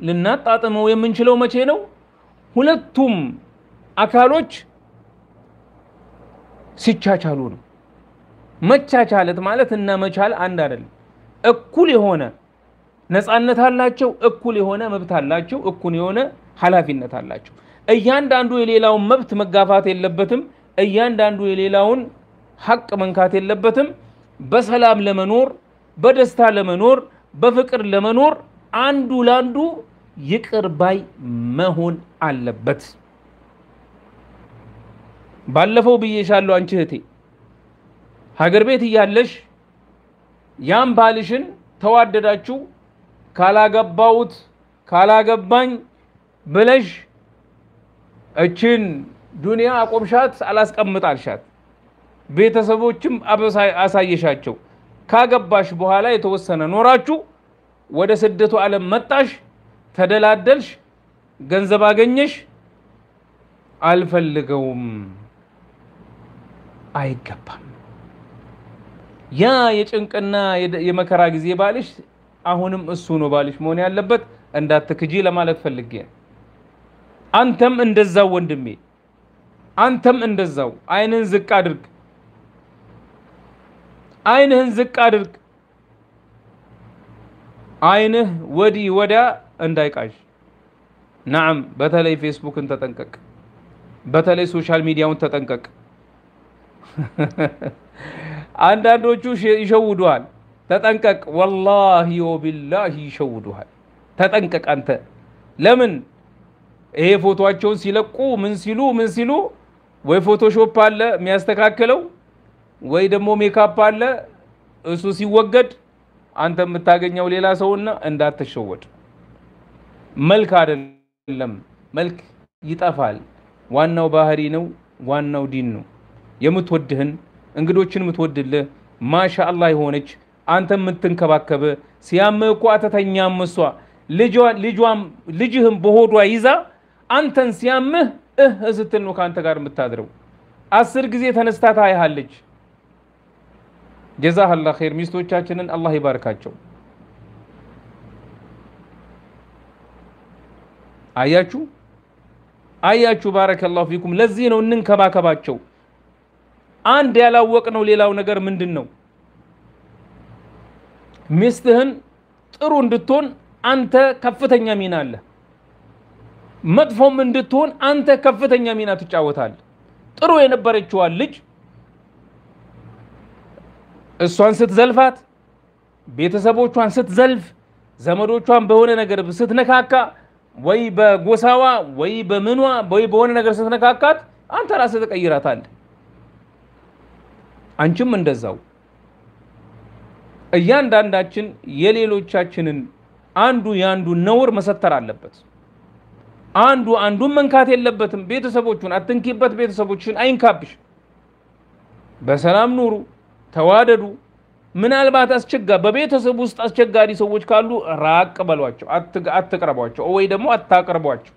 ልናጣጥበው የምንችለው መቼ ነው ሁለቱም አካሎች ሲቻቻሉ ነው መቻቻለት ማለት እና መቻል አንድ አይደለም እኩል የሆነ ነፃነት አላቸው እኩል የሆነ መብት አላቸው እኩል የሆነ ሐላፊነት አላቸው እያንዳንዱ የሌላውን መብት መጋፋት የለበትም እያንዳንዱ የሌላውን ሐቅ መንካት የለበትም በሰላም ለመኖር በደስታ ለመኖር በፍቅር ለመኖር አንዱ ላንዱ ይቅር ባይ መሆን አለበት ባለፈው ብዬሻለሁ አንቺ እህቴ ሀገር ቤት ይያለሽ ያም ባልሽን ተዋደዳችሁ ካላገባውት ካላገባኝ ብለሽ እቺን ዱንያ አቆምሻት አላስቀምጣልሻት ቤተሰቦችም አሳየሻቸው ካገባሽ በኋላ የተወሰነ ኖራችሁ ወደ ስደቱ ዓለም መጣሽ ተደላደልሽ ገንዘብ አገኘሽ አልፈልገውም አይገባም ያ የጭንቅና የመከራ ጊዜ ባልሽ አሁንም እሱ ነው ባልሽ መሆን ያለበት እንዳትክጂ ለማለት ፈልጌ አንተም እንደዛው ወንድሜ አንተም እንደዛው አይንህን ዝቅ አድርግ አይንህ ወዲ ወዳ እንዳይቃሽ نعم በተለይ ፌስቡክን ተጠንቀቅ በተለይ ሶሻል ሚዲያውን ተጠንቀቅ አንዳንዶቹ ይሸውዱሃል ተጠንቀቅ والله وبالله ይሸውዱሃል ተጠንቀቅ አንተ ለምን ይሄ ፎቶአቸውን ሲለቁ ምን ሲሉ ወይ ፎቶሾፕ አለ የሚያስተካክለው ወይ ደግሞ ሜካፕ አለ እሱ ሲወገድ አንተ የምታገኘው ሌላ ሰውና እንዳትሸወድ መልክ አይደለም መልክ ይጣፋል ዋናው ባህሪ ነው ዋናው ዲን ነው የምትወድህን እንግዶችን የምትወድልህ ማሻአላህ የሆነች አንተ የምትንከባከበ ሲያምህ እኮ አተተኛም እሷ ልጅህም በሆዷ ይዛ አንተን ሲያምህ ስትል ነው ካንተ ጋር የምታድረው 10 ጊዜ ተነስታ ታያለች جزاه الله خير ሚስቶቻችንን አላህ ይባርካቸው አያችሁ ባረከላሁ ፊኩም ለዚህ ነው እንንከባከባቸው አንድ ያላወቅነው ሌላው ነገር ምንድነው ሚስትህን ጥሩ እንድትሆን አንተ ከፍተኛ ሚና አለ መጥፎም እንድትሆን አንተ ከፍተኛ ሚና ትጫወታለህ ጥሩ የነበረችው ልጅ እሷን ስትዘልፋት ቤተሰቦቿን ስትዘልፍ ዘመዶቿን በሆነ ነገር ስትነካካ ወይ በጎሳዋ ወይ በምኗ ወይ በሆነ ነገር ስትነካካት አንተ ራስህ ተቀይራታለህ አንቺም እንደዛው እያንዳንዳችን የሌሎቻችንን አንዱ ያንዱ ነውር መሰተር አለበት አንዱን መንካት የለበትም ቤተሰቦቹን አትንኪበት ቤተሰቦችን አይንካብሽ በሰላም ኑሩ ተዋደዱ ምናልባት በቤተሰብ ውስጥ አስቸጋሪ ሰዎች ካሉ ራቅ በሏቸው አትቀርቧቸው ወይ ደግሞ አታቀርቧቸው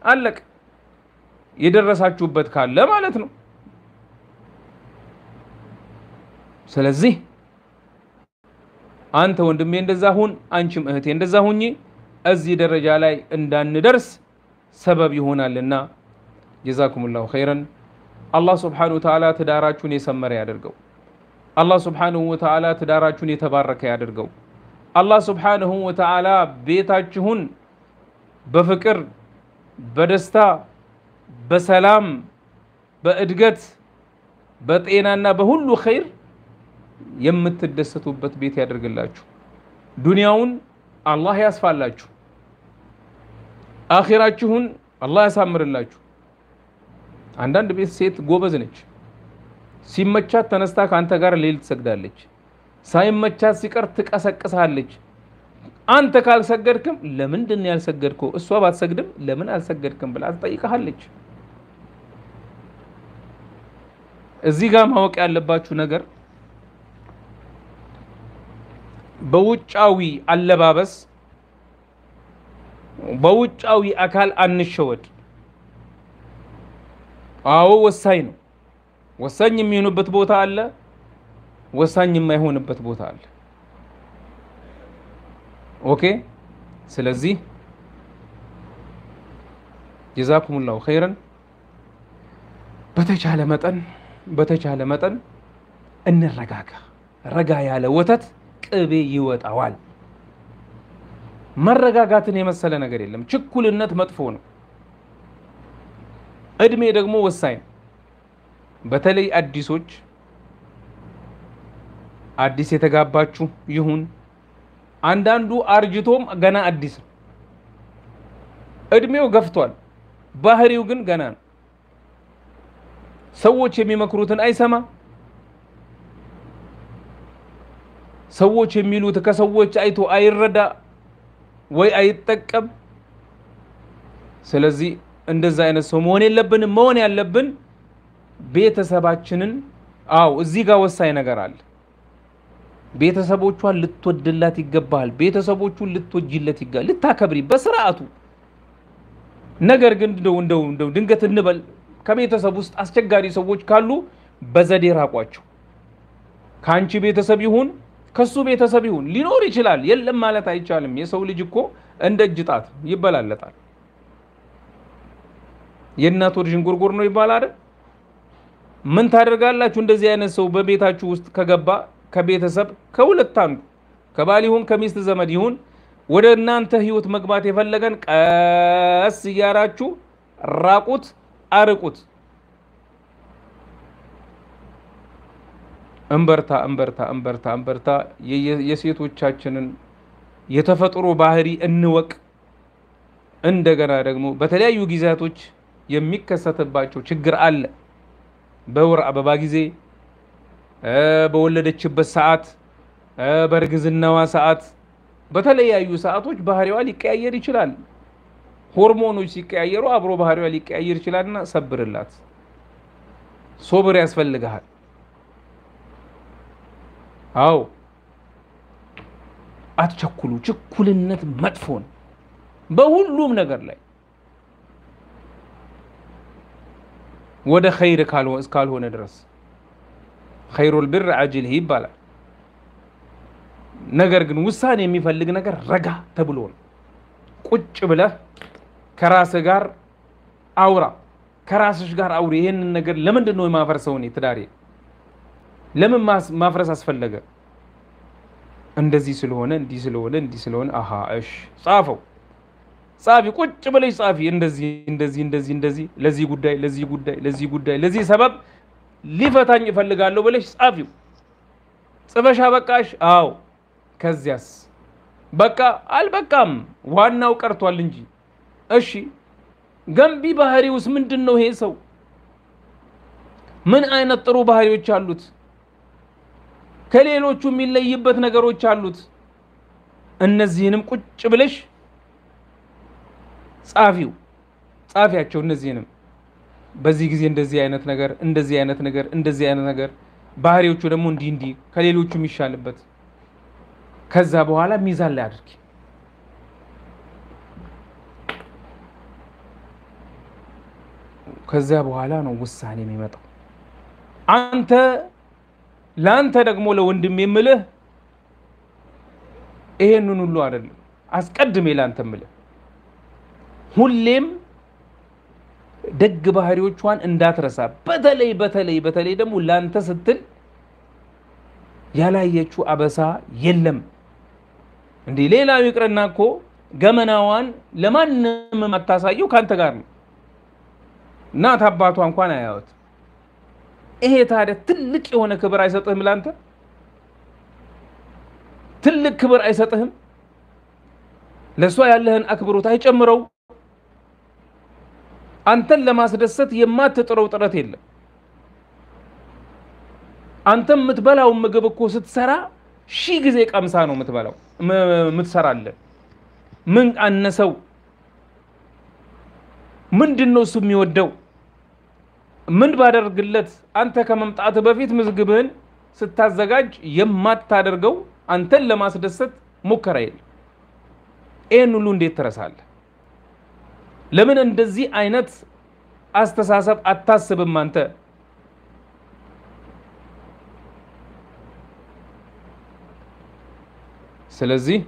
አለቅ የደረሳችሁበት ካለ ማለት ነው ስለዚህ አንተ ወንድሜ እንደዛ ሁን አንቺም እህቴ እንደዛ ሁኚ እዚህ ደረጃ ላይ እንዳንደርስ ሰበብ ይሆናልና ጀዛኩሙላሁ ኸይረን አላህ Subhanahu Wa Ta'ala ትዳራችሁን የሰመረ ያድርገው አላህ Subhanahu Wa Ta'ala ትዳራችሁን የተባረከ ያድርገው አላህ Subhanahu Wa Ta'ala ቤታችሁን በፍቅር በደስታ በሰላም በእድገት በጤናና በሁሉ ኸይር የምትደሰቱበት ቤት ያድርግላችሁ ዱንያውን አላህ ያስፋላችሁ አኺራችሁን አላህ ያሳምርላችሁ አንዳንድ ቤት ሴት ጎበዝ ነች ሲመቻት ተነስታ ካንተ ጋር ሌሊት ትሰግዳለች ሳይመቻት ሲቀር ትቀሰቅሳለች አንተ ካልሰገድክም ለምንድን ያልሰገድከው እሷ ባትሰግድም ለምን አልሰገድክም ብላ ትጠይቃለች እዚህ ጋር ማወቅ ያለባችሁ ነገር በውጫዊ አለባበስ በውጫዊ አካል አንሸወድ አዎ ወሳኝ ነው ወሳኝ የሚሆንበት ቦታ አለ ወሳኝ የማይሆንበት ቦታ አለ ኦኬ ስለዚህ ጀዛኩሙላሁ ኸይረን በተቻለ መጠን እንረጋጋ ረጋ ያለ ወተት ቅቤ ይወጣዋል መረጋጋትን የመሰለ ነገር የለም ችኩልነት መጥፎ ነው እድሜ ደግሞ ወሳኝ በተለይ አዲስ የተጋባችሁ ይሁን አንዳንዱ አርጅቶም ገና አዲስ እድሜው ገፍቷል ባህሪው ግን ገና ነው ሰዎች የሚመክሩትን አይሰማ ሰዎች የሚሉት ከሰዎች አይቶ አይረዳ ወይ አይጠቀም ስለዚህ እንደዛ አይነት ሰው መሆን ያለብን ቤተሰባችንን እዚህ ጋር ወሳኝ ነገር አለ ቤተሰቦቿን ልትወድላት ይገባል ቤተሰቦቹን ልትወጂለት ይገባል ልታከብሪ በስርዓቱ ነገር ግን እንደው ድንገት እንበል ከቤተሰብ ውስጥ አስቸጋሪ ሰዎች ካሉ በዘዴ ራቋቸው ካንቺ ቤተሰብ ይሁን ከሱ ቤተሰብ ይሁን ሊኖር ይችላል የለም ማለት አይቻልም የሰው ልጅ እኮ እንደ እጅጣት ይበላለጣል የእናት ወድ ዥንጉርጉር ነው ይባላል አይደል ምን ታደርጋላችሁ እንደዚህ አይነት ሰው በቤታችሁ ውስጥ ከገባ ከቤተሰብ ከሁለት አንዱ ከባል ይሁን ከሚስት ዘመድ ይሁን ወደ እናንተ ህይወት መግባት የፈለገን ቀስ ያራችሁ ራቁት አርቁት እንበርታ የሴቶቻችንን የተፈጥሮ ባህሪ እንወቅ እንደገና ደግሞ በተለያዩ ጊዜያቶች የሚከሰተባቸው ችግር አለ በወር አበባ ጊዜ በወለደችበት ሰዓት በርግዝናዋ ሰዓት በተለያዩ ሰዓቶች ባህሪዋ ሊቀያየር ይችላል ሆርሞኖች ሲቀያየሩ አብሮ ባህሪዋ ሊቀያየር ይችላልና ሰብርላት ሶብር ያስፈልጋል አትቸኩሉ ችኩልነት መጥፎ ነው በሁሉም ነገር ላይ ወደ ኸይር ካልሆነ ድረስ ኸይሩል ቢር አጅልህ ይባላል ነገር ግን ውሳኔ የሚፈልግ ነገር ረጋ ተብሎ ነው ቁጭ ብለህ ከራስ ጋር አውራ ከራስሽ ጋር አውሪ ይሄንን ነገር ለምንድን ነው የማፈርሰው ነው ትዳሬ ለምን ማፍረስ አስፈለገ እንደዚህ ስለሆነ እንዲህ ስለሆነ እሺ ጻፊ ቁጭ ብለሽ ጻፊ እንደዚህ ለዚህ ጉዳይ ለዚህ ሰበብ ሊፈታኝ ይፈልጋለሁ ብለሽ ጻፊው ጽፈሻ በቃሽ ከዚያስ በቃ አልበቃም ዋናው ቀርቷል እንጂ እሺ ገንቢ ባህሪውስ ምንድነው ይሄ ሰው ምን አይነት ጥሩ ባህሪዎች አሉት ከሌሎቹ የሚለይበት ነገሮች አሉት እነዚህንም ቁጭ ብለሽ ጻፊያቸው እነዚህንም በዚህ ጊዜ እንደዚህ አይነት ነገር ባህሪዎቹ ደግሞ እንዲ ከሌሎቹ የሚሻልበት ከዛ በኋላ ሚዛን ላይ አድርጊ ከዛ በኋላ ነው ውሳኔ የሚመጣው ላንተ ደግሞ ለወንድም የምልህ ይሄንን ሁሉ አይደለም አስቀድሜ ላንተ የምልህ ሁሌም ደግ ባህሪዎቿን እንዳትረሳ በተለይ ደግሞ ላንተ ስትል ያላየችው አበሳ የለም እንዴ ሌላው ይቅርና እኮ ገመናዋን ለማንም ማታሳየው ካንተ ጋር ነው እናት አባቷ እንኳን አያዩት ይሄ ታዲያ ትልቅ የሆነ ክብር አይሰጥህም ላንተ ትልቅ ክብር አይሰጥህም ለሷ ያለህን አክብሮት አይጨምረው አንተን ለማስደሰት የማትጥረው ጥረት የለም አንተም የምትበላው ምግብ እኮ ስትሰራ ሺ ጊዜ ቀምሳ ነው የምትበላው የምትሰራለህ ምን አነሰው ምንድነው እሱ የሚወደው ምን ባደርግለት አንተ ከመምጣት በፊት ምግብህን ስታዘጋጅ የማታደርገው አንተን ለማስደሰት ሙከራ የለም ይሄን ሁሉ እንዴት ትረሳለህ ለምን እንደዚህ አይነት አስተሳሰብ አታስብም አንተ ስለዚህ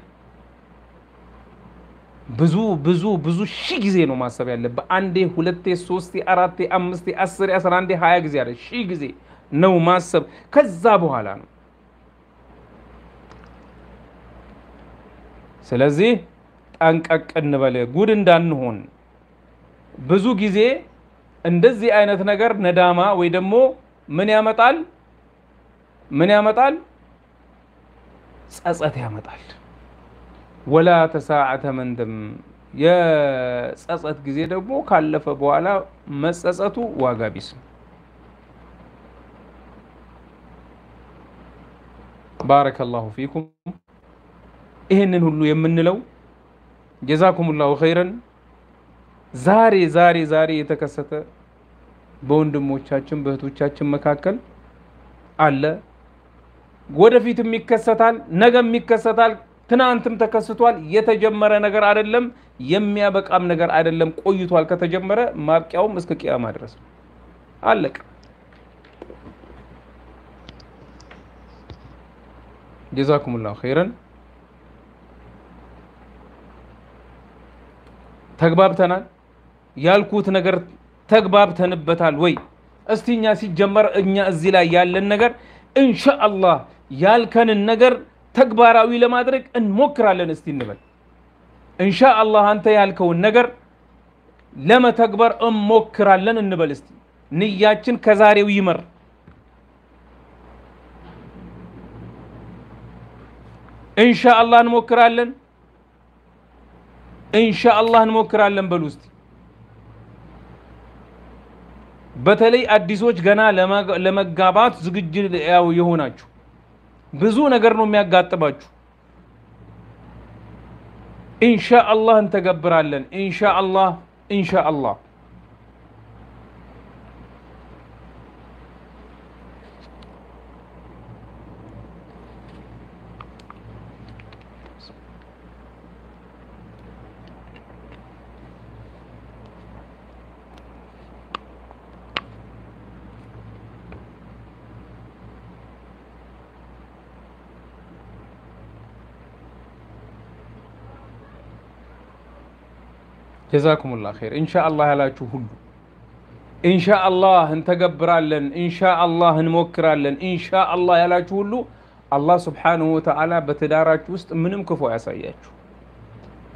ብዙ ሺ ጊዜ ነው ማሰብ ያለበት አንዴ ሁለቴ ሶስቴ አራቴ አምስቴ 10 11 20 ጊዜ አይደል ሺ ጊዜ ነው ማሰብ ከዛ በኋላ ነው ስለዚህ ጠንቀቅ እንበል ጉድ እንዳንሆን ብዙ ጊዜ እንደዚህ አይነት ነገር ነዳማ ወይ ደግሞ ምን ያመጣል ጸጸት ያመጣል ولا تساعة مندم يا ጸጸት ጊዜ ደግሞ ካለፈ በኋላ መጸጸቱ ዋጋ ቢስ بارك الله فيكم ይሄንን ሁሉ የምንለው جزاكم الله خيرا ዛሬ የተከሰተ በወንድሞቻችን በእህቶቻችን መካከል አለ ወደፊትም ይከሰታል ነገም ይከሰታል ትናንትም ተከስቷል የተጀመረ ነገር አይደለም የሚያበቃም ነገር አይደለም ቆይቷል ከተጀመረ ማብቂያውም እስከ ቂያማ ድረስ አለቀ جزاكم الله خيرا ተግባብተናል ያልኩት ነገር ተግባብተንበታል ወይ እስቲኛ ሲጀመር እኛ እዚህ ላይ ያለን ነገር ኢንሻአላህ ያልከንን ነገር ተግባራዊ ለማድረግ እንሞክራለን እስቲ እንበል ኢንሻአላህ አንተ ያልከውን ነገር ለመተግበር እንሞክራለን እንበል እስቲ ንያችን ከዛሬው ይመር ኢንሻአላህ እንሞክራለን በሉ እስቲ በተለይ አዲሶች ገና ለመጋባት ዝግጅት ያው ይሆናችሁ ብዙ ነገር ነው የሚያጋጥባችሁ ኢንሻአላህ እንተገብራለን ኢንሻአላህ جزاكم الله خير إن شاء الله لا تشوفون إن شاء الله نتقبرالن إن شاء الله نموكرالن إن شاء الله لا تشوفوا الله سبحانه وتعالى بتدارك وسط منم كفو يساياچو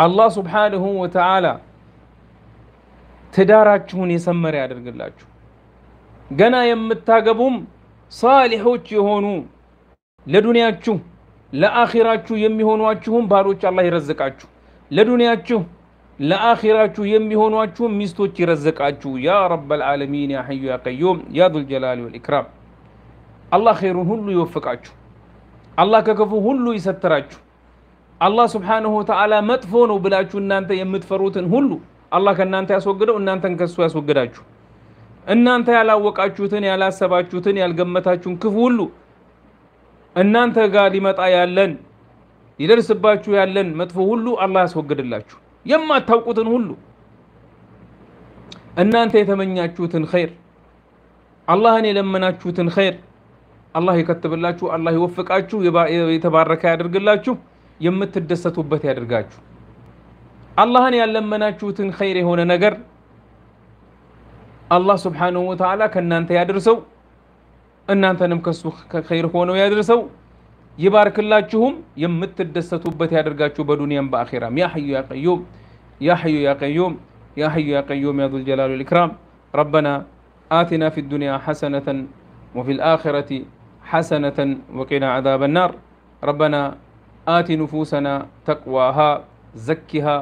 الله سبحانه وتعالى تداركون يسمر ያደርግላችሁ ገና የምታገቡም صالحዎች የሆኑ ለዱንያችሁ ለአኺራችሁ የሚሆኗችሁም ባሮች አላህ ይረዝቃችሁ ለዱንያችሁ ለአኺራችሁ የሚሆኗችሁም ሚስቶች ይረዝቃችሁ ያ ረበል ዓለሚን ያ ሐዩ ያ ቀዩም ያ ዙል ጀላሊ ወል ኢክራም አላህ ኸይሩን ሁሉ ይወፍቃችሁ አላህ ከክፉ ሁሉ ይሰትራችሁ አላህ ሱብሓነሁ ወተዓላ መጥፎ ነው ብላችሁ እናንተ የምትፈሩትን ሁሉ አላህ ከናንተ ያስወግደው እናንተን ከሱ ያስወግዳችሁ እናንተ ያላወቃችሁትን ያላሰባችሁትን ያልገመታችሁን ክፉ ሁሉ እናንተ ጋር ሊመጣ ያለን ሊደርስባችሁ ያለን መጥፎ ሁሉ አላህ ያስወግድላችሁ የማታውቁትን ሁሉ እናንተ የተመኛችሁትን ኸይር አላህን የለመናችሁትን ኸይር አላህ ይከትብላችሁ አላህ ይወፍቃችሁ የተባረከ ያድርግላችሁ የምትደሰቱበት ያድርጋችሁ አላህን ያለመናችሁትን ኸይር የሆነ ነገር አላህ Subhanahu Wa Ta'ala ከናንተ ያድርሰው እናንተንም ከሱ ኸይር ሆነው ያድርሰው ይባርክላችሁም የምትደሰቱበት ያድርጋችሁ በዱንያም በአኺራም ያ ሐዩ ያ ቀዩም ያ ሐዩ ያ ቀዩም ያ ሐዩ ያ ቀዩም ያ ዙል ጀላሊ ወል ኢክራም ربنا آتنا في الدنيا حسنة وفي الآخرة حسنة وقنا عذاب النار ربنا آت نفوسنا تقواها زكها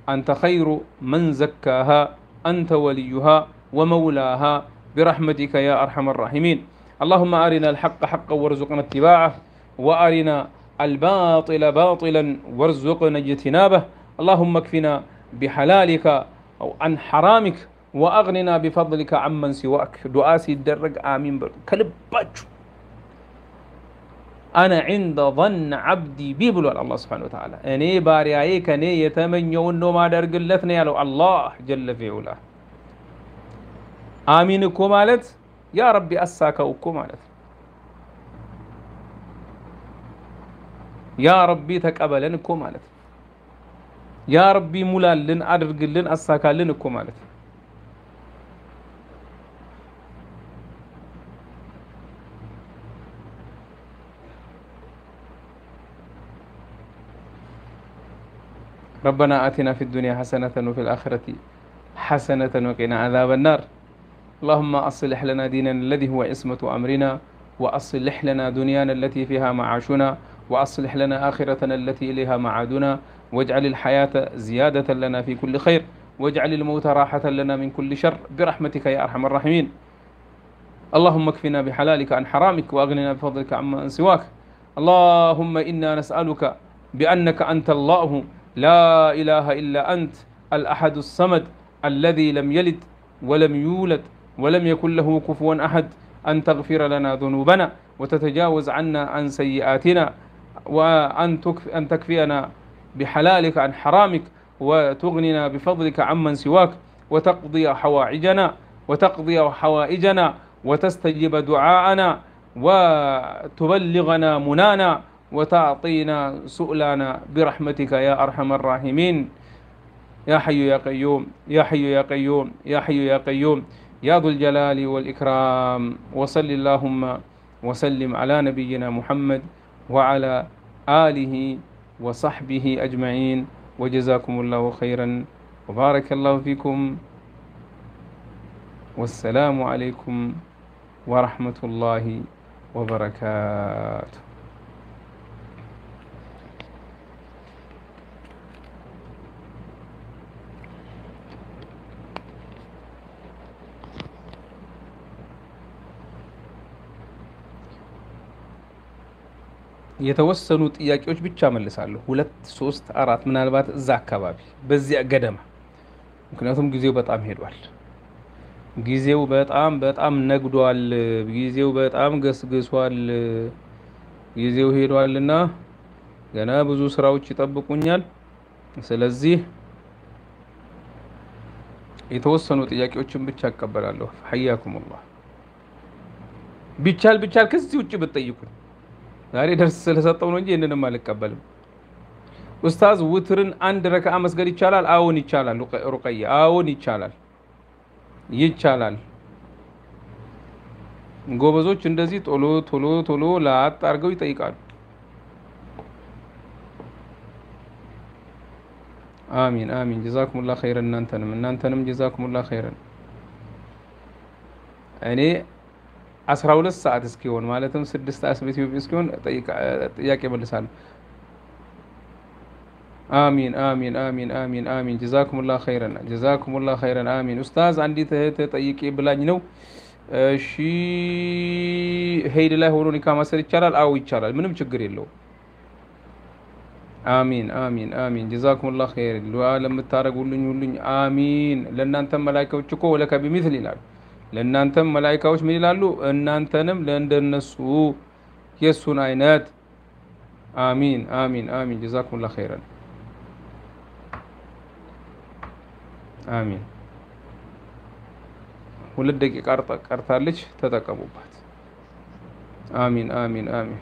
أنت خير من زكاها أنت وليها ومولاها برحمتك يا أرحم الراحمين اللهم أرنا الحق حقا وارزقنا اتباعه وأرنا الباطل باطلا وارزقنا اجتنابه اللهم اكفنا بحلالك أو عن حرامك وأغننا بفضلك عمن سواك دعاء سيدرج آمين كلباتش أنا عند ظن عبدي بيبلو الله سبحانه وتعالى أني بارياي كني يتمنون ما درجلتنا يا الله جل في علاه آمين كمالت يا ربي أساك وكمالت يا ربي تقبلن كمالت يا ربي مولالن أدرجلن أساكالن كمالت ربنا آتنا في الدنيا حسنة وفي الآخرة حسنة وقنا عذاب النار اللهم أصلح لنا ديننا الذي هو عصمة أمرنا وأصلح لنا دنيانا التي فيها معاشنا وأصلح لنا آخرتنا التي إليها معادنا واجعل الحياة زيادة لنا في كل خير واجعل الموت راحة لنا من كل شر برحمتك يا أرحم الراحمين اللهم اكفنا بحلالك عن حرامك وأغننا بفضلك عما سواك اللهم إنا نسألك بأنك أنت الله لا إله إلا أنت الأحد الصمد الذي لم يلد ولم يولد ولم يكن له كفوا أحد أن تغفر لنا ذنوبنا وتتجاوز عنا عن سيئاتنا وأن تكفينا بحلالك عن حرامك وتغننا بفضلك عمن سواك وتقضي حوائجنا وتستجيب دعاءنا وتبلغنا منانا وتعطينا سؤلنا برحمتك يا أرحم الراحمين يا حي يا قيوم يا حي يا قيوم يا حي يا قيوم يا ذو الجلال والإكرام وصل اللهم وسلم على نبينا محمد وعلى آله وصحبه أجمعين وجزاكم الله خيرا وبارك الله فيكم والسلام عليكم ورحمة الله وبركاته የተወሰኑ ጥያቄዎች ብቻ መልሳለሁ 2 3 4 ምናልባት እዛ አካባቢ በዚያ ገደማ ምክንያቱም ጊዜው በጣም ሄዷል ጊዜው በጣም ነግዷል ጊዜው በጣም ገስግሷል ጊዜው ሄዷልና ገና ብዙ ስራዎች ይጠብቁኛል ስለዚህ የተወሰኑ ጥያቄዎችን ብቻ አቀበላለሁ حياكم ቢቻል ከዚህ ውጪ ብትጠይቁኝ ዛሬ ደርስ ስለሰጠው ነው እንጂ እንደነማ አልቀበልም ኡስታዝ ውትርን አንድ ረካዓ መስገድ ይቻላል አዎን ይቻላል ሩቀያ አዎን ይቻላል ጎበዞች እንደዚህ ቶሎ ላጥ አርገው ይጠይቃሉ አሚን ጀዛኩሙላህ ኸይረን እናንተንም ጀዛኩሙላህ ኸይረን እኔ 12 ሰዓት እስኪሆን ማለትም 6 ሰዓት በኢትዮጵያ እስኪሆን ጥያቄ መልሳለሁ። آمين آمين آمين آمين آمين جزاكم الله خيرا جزاكم الله خيرا آمين أستاذ عندي تطيقي بلاኝ ነው እሺ ሄድ ላይ ሆኖ ኒካ ማሰር ይቻላል? አዎ ይቻላል፣ ምንም ችግር የለውም። آمين آمين آمين جزاكم الله خير ዱዓ ለምታረጉልኝ ሁሉኝ አሚን። ለእናንተም መላእክቶች እኮ ወለከ ቢሚስል ይላሉ። ለእናንተም መላእክቶች ምን ይላሉ? እናንተንም ለእንደነሱ የሱን አይነት آمين آمين آمين جزاكم الله خيرا آمين ሁለት ደቂቃ ቀርታለች፣ ተጠቀሙባት። آمين آمين آمين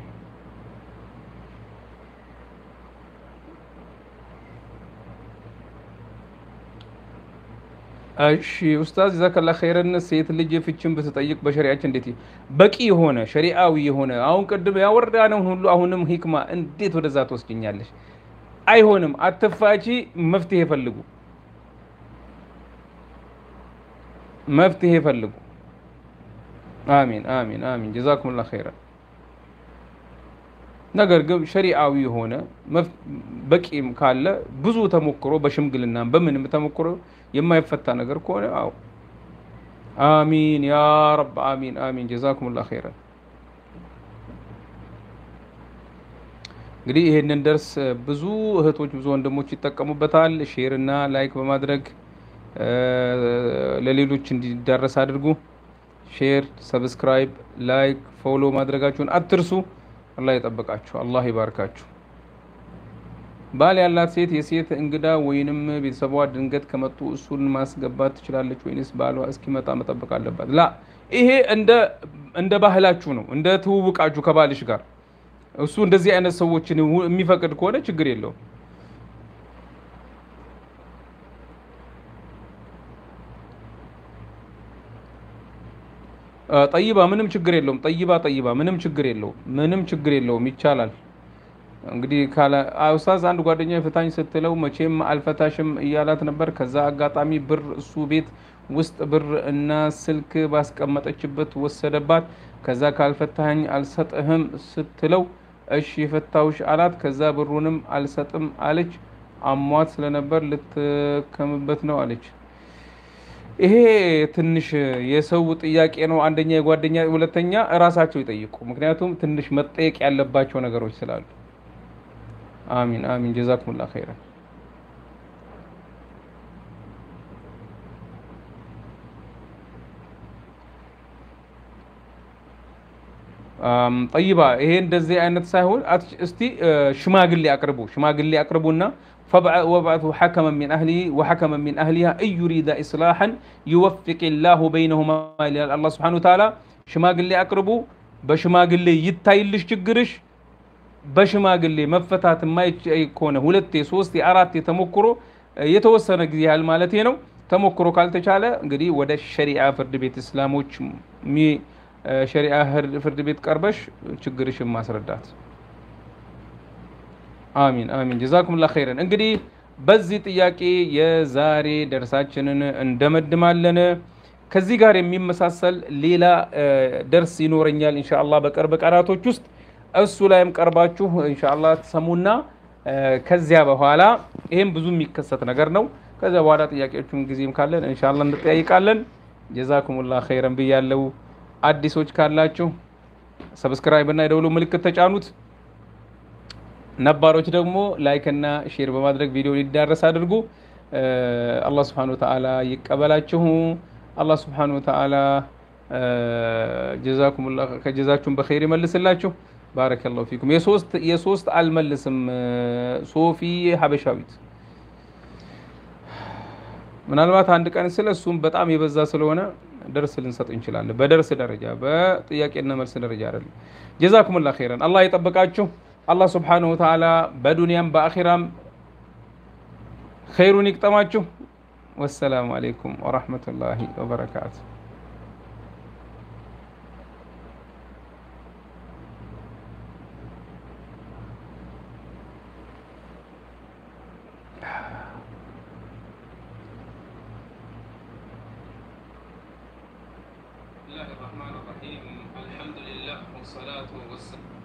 እሺ ኡስታዝ ጀዛከላ ኸይረን ሴት ልጅ ፍቺን ብትጠይቅ በሸሪዓችን እንዴት በቂ የሆነ ሸሪዓዊ የሆነ አሁን ቅድም ያወርዳነው ሁሉ አሁንም ሂክማ እንዴት ወደዛ ተወስጂኛለሽ? አይሆንም፣ አትፋቺ፣ መፍትሄ ፈልጉ፣ መፍትሄ ፈልጉ። آمين آمين آمين جزاكم الله خيرا ነገር ግን ሸሪዓዊ የሆነ በቂም ካለ ብዙ ተሞክሮ በሽምግልና በምንም ተሞክሮ የማይፈታ ነገር ከሆነ አው آمين يا رب آمين آمين جزاكم الله خيرا እንግዲህ ይሄንን ደርስ ብዙ እህቶች ብዙ ወንድሞች ይተቀሙበታል። ሼር እና ላይክ በማድረግ ለሌሎች እንዲዳረስ አድርጉ። ሼር፣ ሰብስክራይብ፣ ላይክ፣ ፎሎ ማድረጋችሁን አትርሱ። አላህ ይጠብቃችሁ፣ አላህ ይባርካችሁ። ባል ያላት ሴት የሴት እንግዳ ወይንም ቤተሰቧ ድንገት ከመጡ እሱን ማስገባት ትችላለች ወይንስ ባሏ እስኪመጣ መጠበቅ አለባት? ላ ይሄ እንደ ባህላችሁ ነው፣ እንደ ትውውቃችሁ ከባልሽ ጋር። እሱ እንደዚህ አይነት ሰዎችን የሚፈቅድ ከሆነ ችግር የለውም። ጠይባ ምንም ችግር የለውም። ጠይባ ምንም ችግር የለውም። ምንም ችግር የለውም፣ ይቻላል። እንግዲህ ካለ ኡስታዝ አንድ ጓደኛዬ ፍታኝ ስትለው መቼም አልፈታሽም እያላት ነበር። ከዛ አጋጣሚ ብር እሱ ቤት ውስጥ ብር እና ስልክ ባስቀመጠችበት ወሰደባት። ከዛ ካልፈታኝ አልሰጥህም ስትለው እሺ ፈታውሽ አላት። ከዛ ብሩንም አልሰጥም አለች። አሟት ስለነበር ልትከምበት ነው አለች። ይሄ ትንሽ የሰው ጥያቄ ነው። አንደኛ የጓደኛ፣ ሁለተኛ ራሳቸው ይጠይቁ። ምክንያቱም ትንሽ መጠየቅ ያለባቸው ነገሮች ስላሉ። آمين آمين جزاكم الله خيرا طيبة ይሄ እንደዚህ አይነት ሳይሆን እስቲ ሽማግሌ አቅርቡና وابعثوا حكما من أهله وحكما من أهلها أن يريد إصلاحا يوفق الله بينهما الله سبحانه وتعالى ሽማግሌ አቅርቡ። በሽማግሌ ይታይልሽ ችግርሽ። በሽማግሌ መፈታት የማይቻል ከሆነ ሁለቴ ሶስቴ አራቴ ተሞክሮ የተወሰነ ጊዜ ያህል ማለት ነው። ተሞክሮ ካልተቻለ እንግዲህ ወደ ሸሪዓ ፍርድ ቤት እስላሞች ሸሪዓ ፍርድ ቤት ቀርበሽ ችግርሽን ማስረዳት። آمين آمين جزاكم الله خيرا እንግዲህ በዚህ ጥያቄ የዛሬ ደርሳችንን እንደመድማለን። ከዚህ ጋር የሚመሳሰል ሌላ ደርስ ይኖረኛል ኢንሻአላህ በቅርብ ቀናቶች ውስጥ። እሱ ላይም ቀርባችሁ ኢንሻአላህ ተሰሙና ከዚያ በኋላ ይሄም ብዙ የሚከሰት ነገር ነው። ከዛ በኋላ ጥያቄዎችን ጊዜም ካለን ኢንሻአላህ እንጠያይቃለን። ጀዛኩሙላህ ኸይረን ብያለሁ። አዲሶች ካላችሁ ሰብስክራይብ እና የደውሉ ምልክት ተጫኑት። ነባሮች ደግሞ ላይክ እና ሼር በማድረግ ቪዲዮ ሊዳረስ አድርጉ። አላህ Subhanahu Wa Ta'ala ይቀበላችሁ። አላህ Subhanahu Wa Ta'ala ጀዛኩሙላህ ከጀዛችሁን በኸይር ይመልስላችሁ። ባረከላሁ ፊኩም። የሶስት አልመልስም ሶፊ ሀበሻዊት ምናልባት አንድ ቀን ስለሱም በጣም የበዛ ስለሆነ ደርስ ልንሰጥ እንችላለን። በደርስ ደረጃ በጥያቄና መልስ ደረጃ አይደለም። ጀዛኩሙላህ ኸይረን። አላህ ይጠብቃችሁ። አላህ Subhanahu Wa Ta'ala በዱንያም በአኺራም ኸይሩን ይቅጠማችሁ። ወሰላሙ አለይኩም ወራህመቱላሂ ወበረካቱ። الله الرحمن الرحيم الرحيم الحمد لله والصلاة والسلام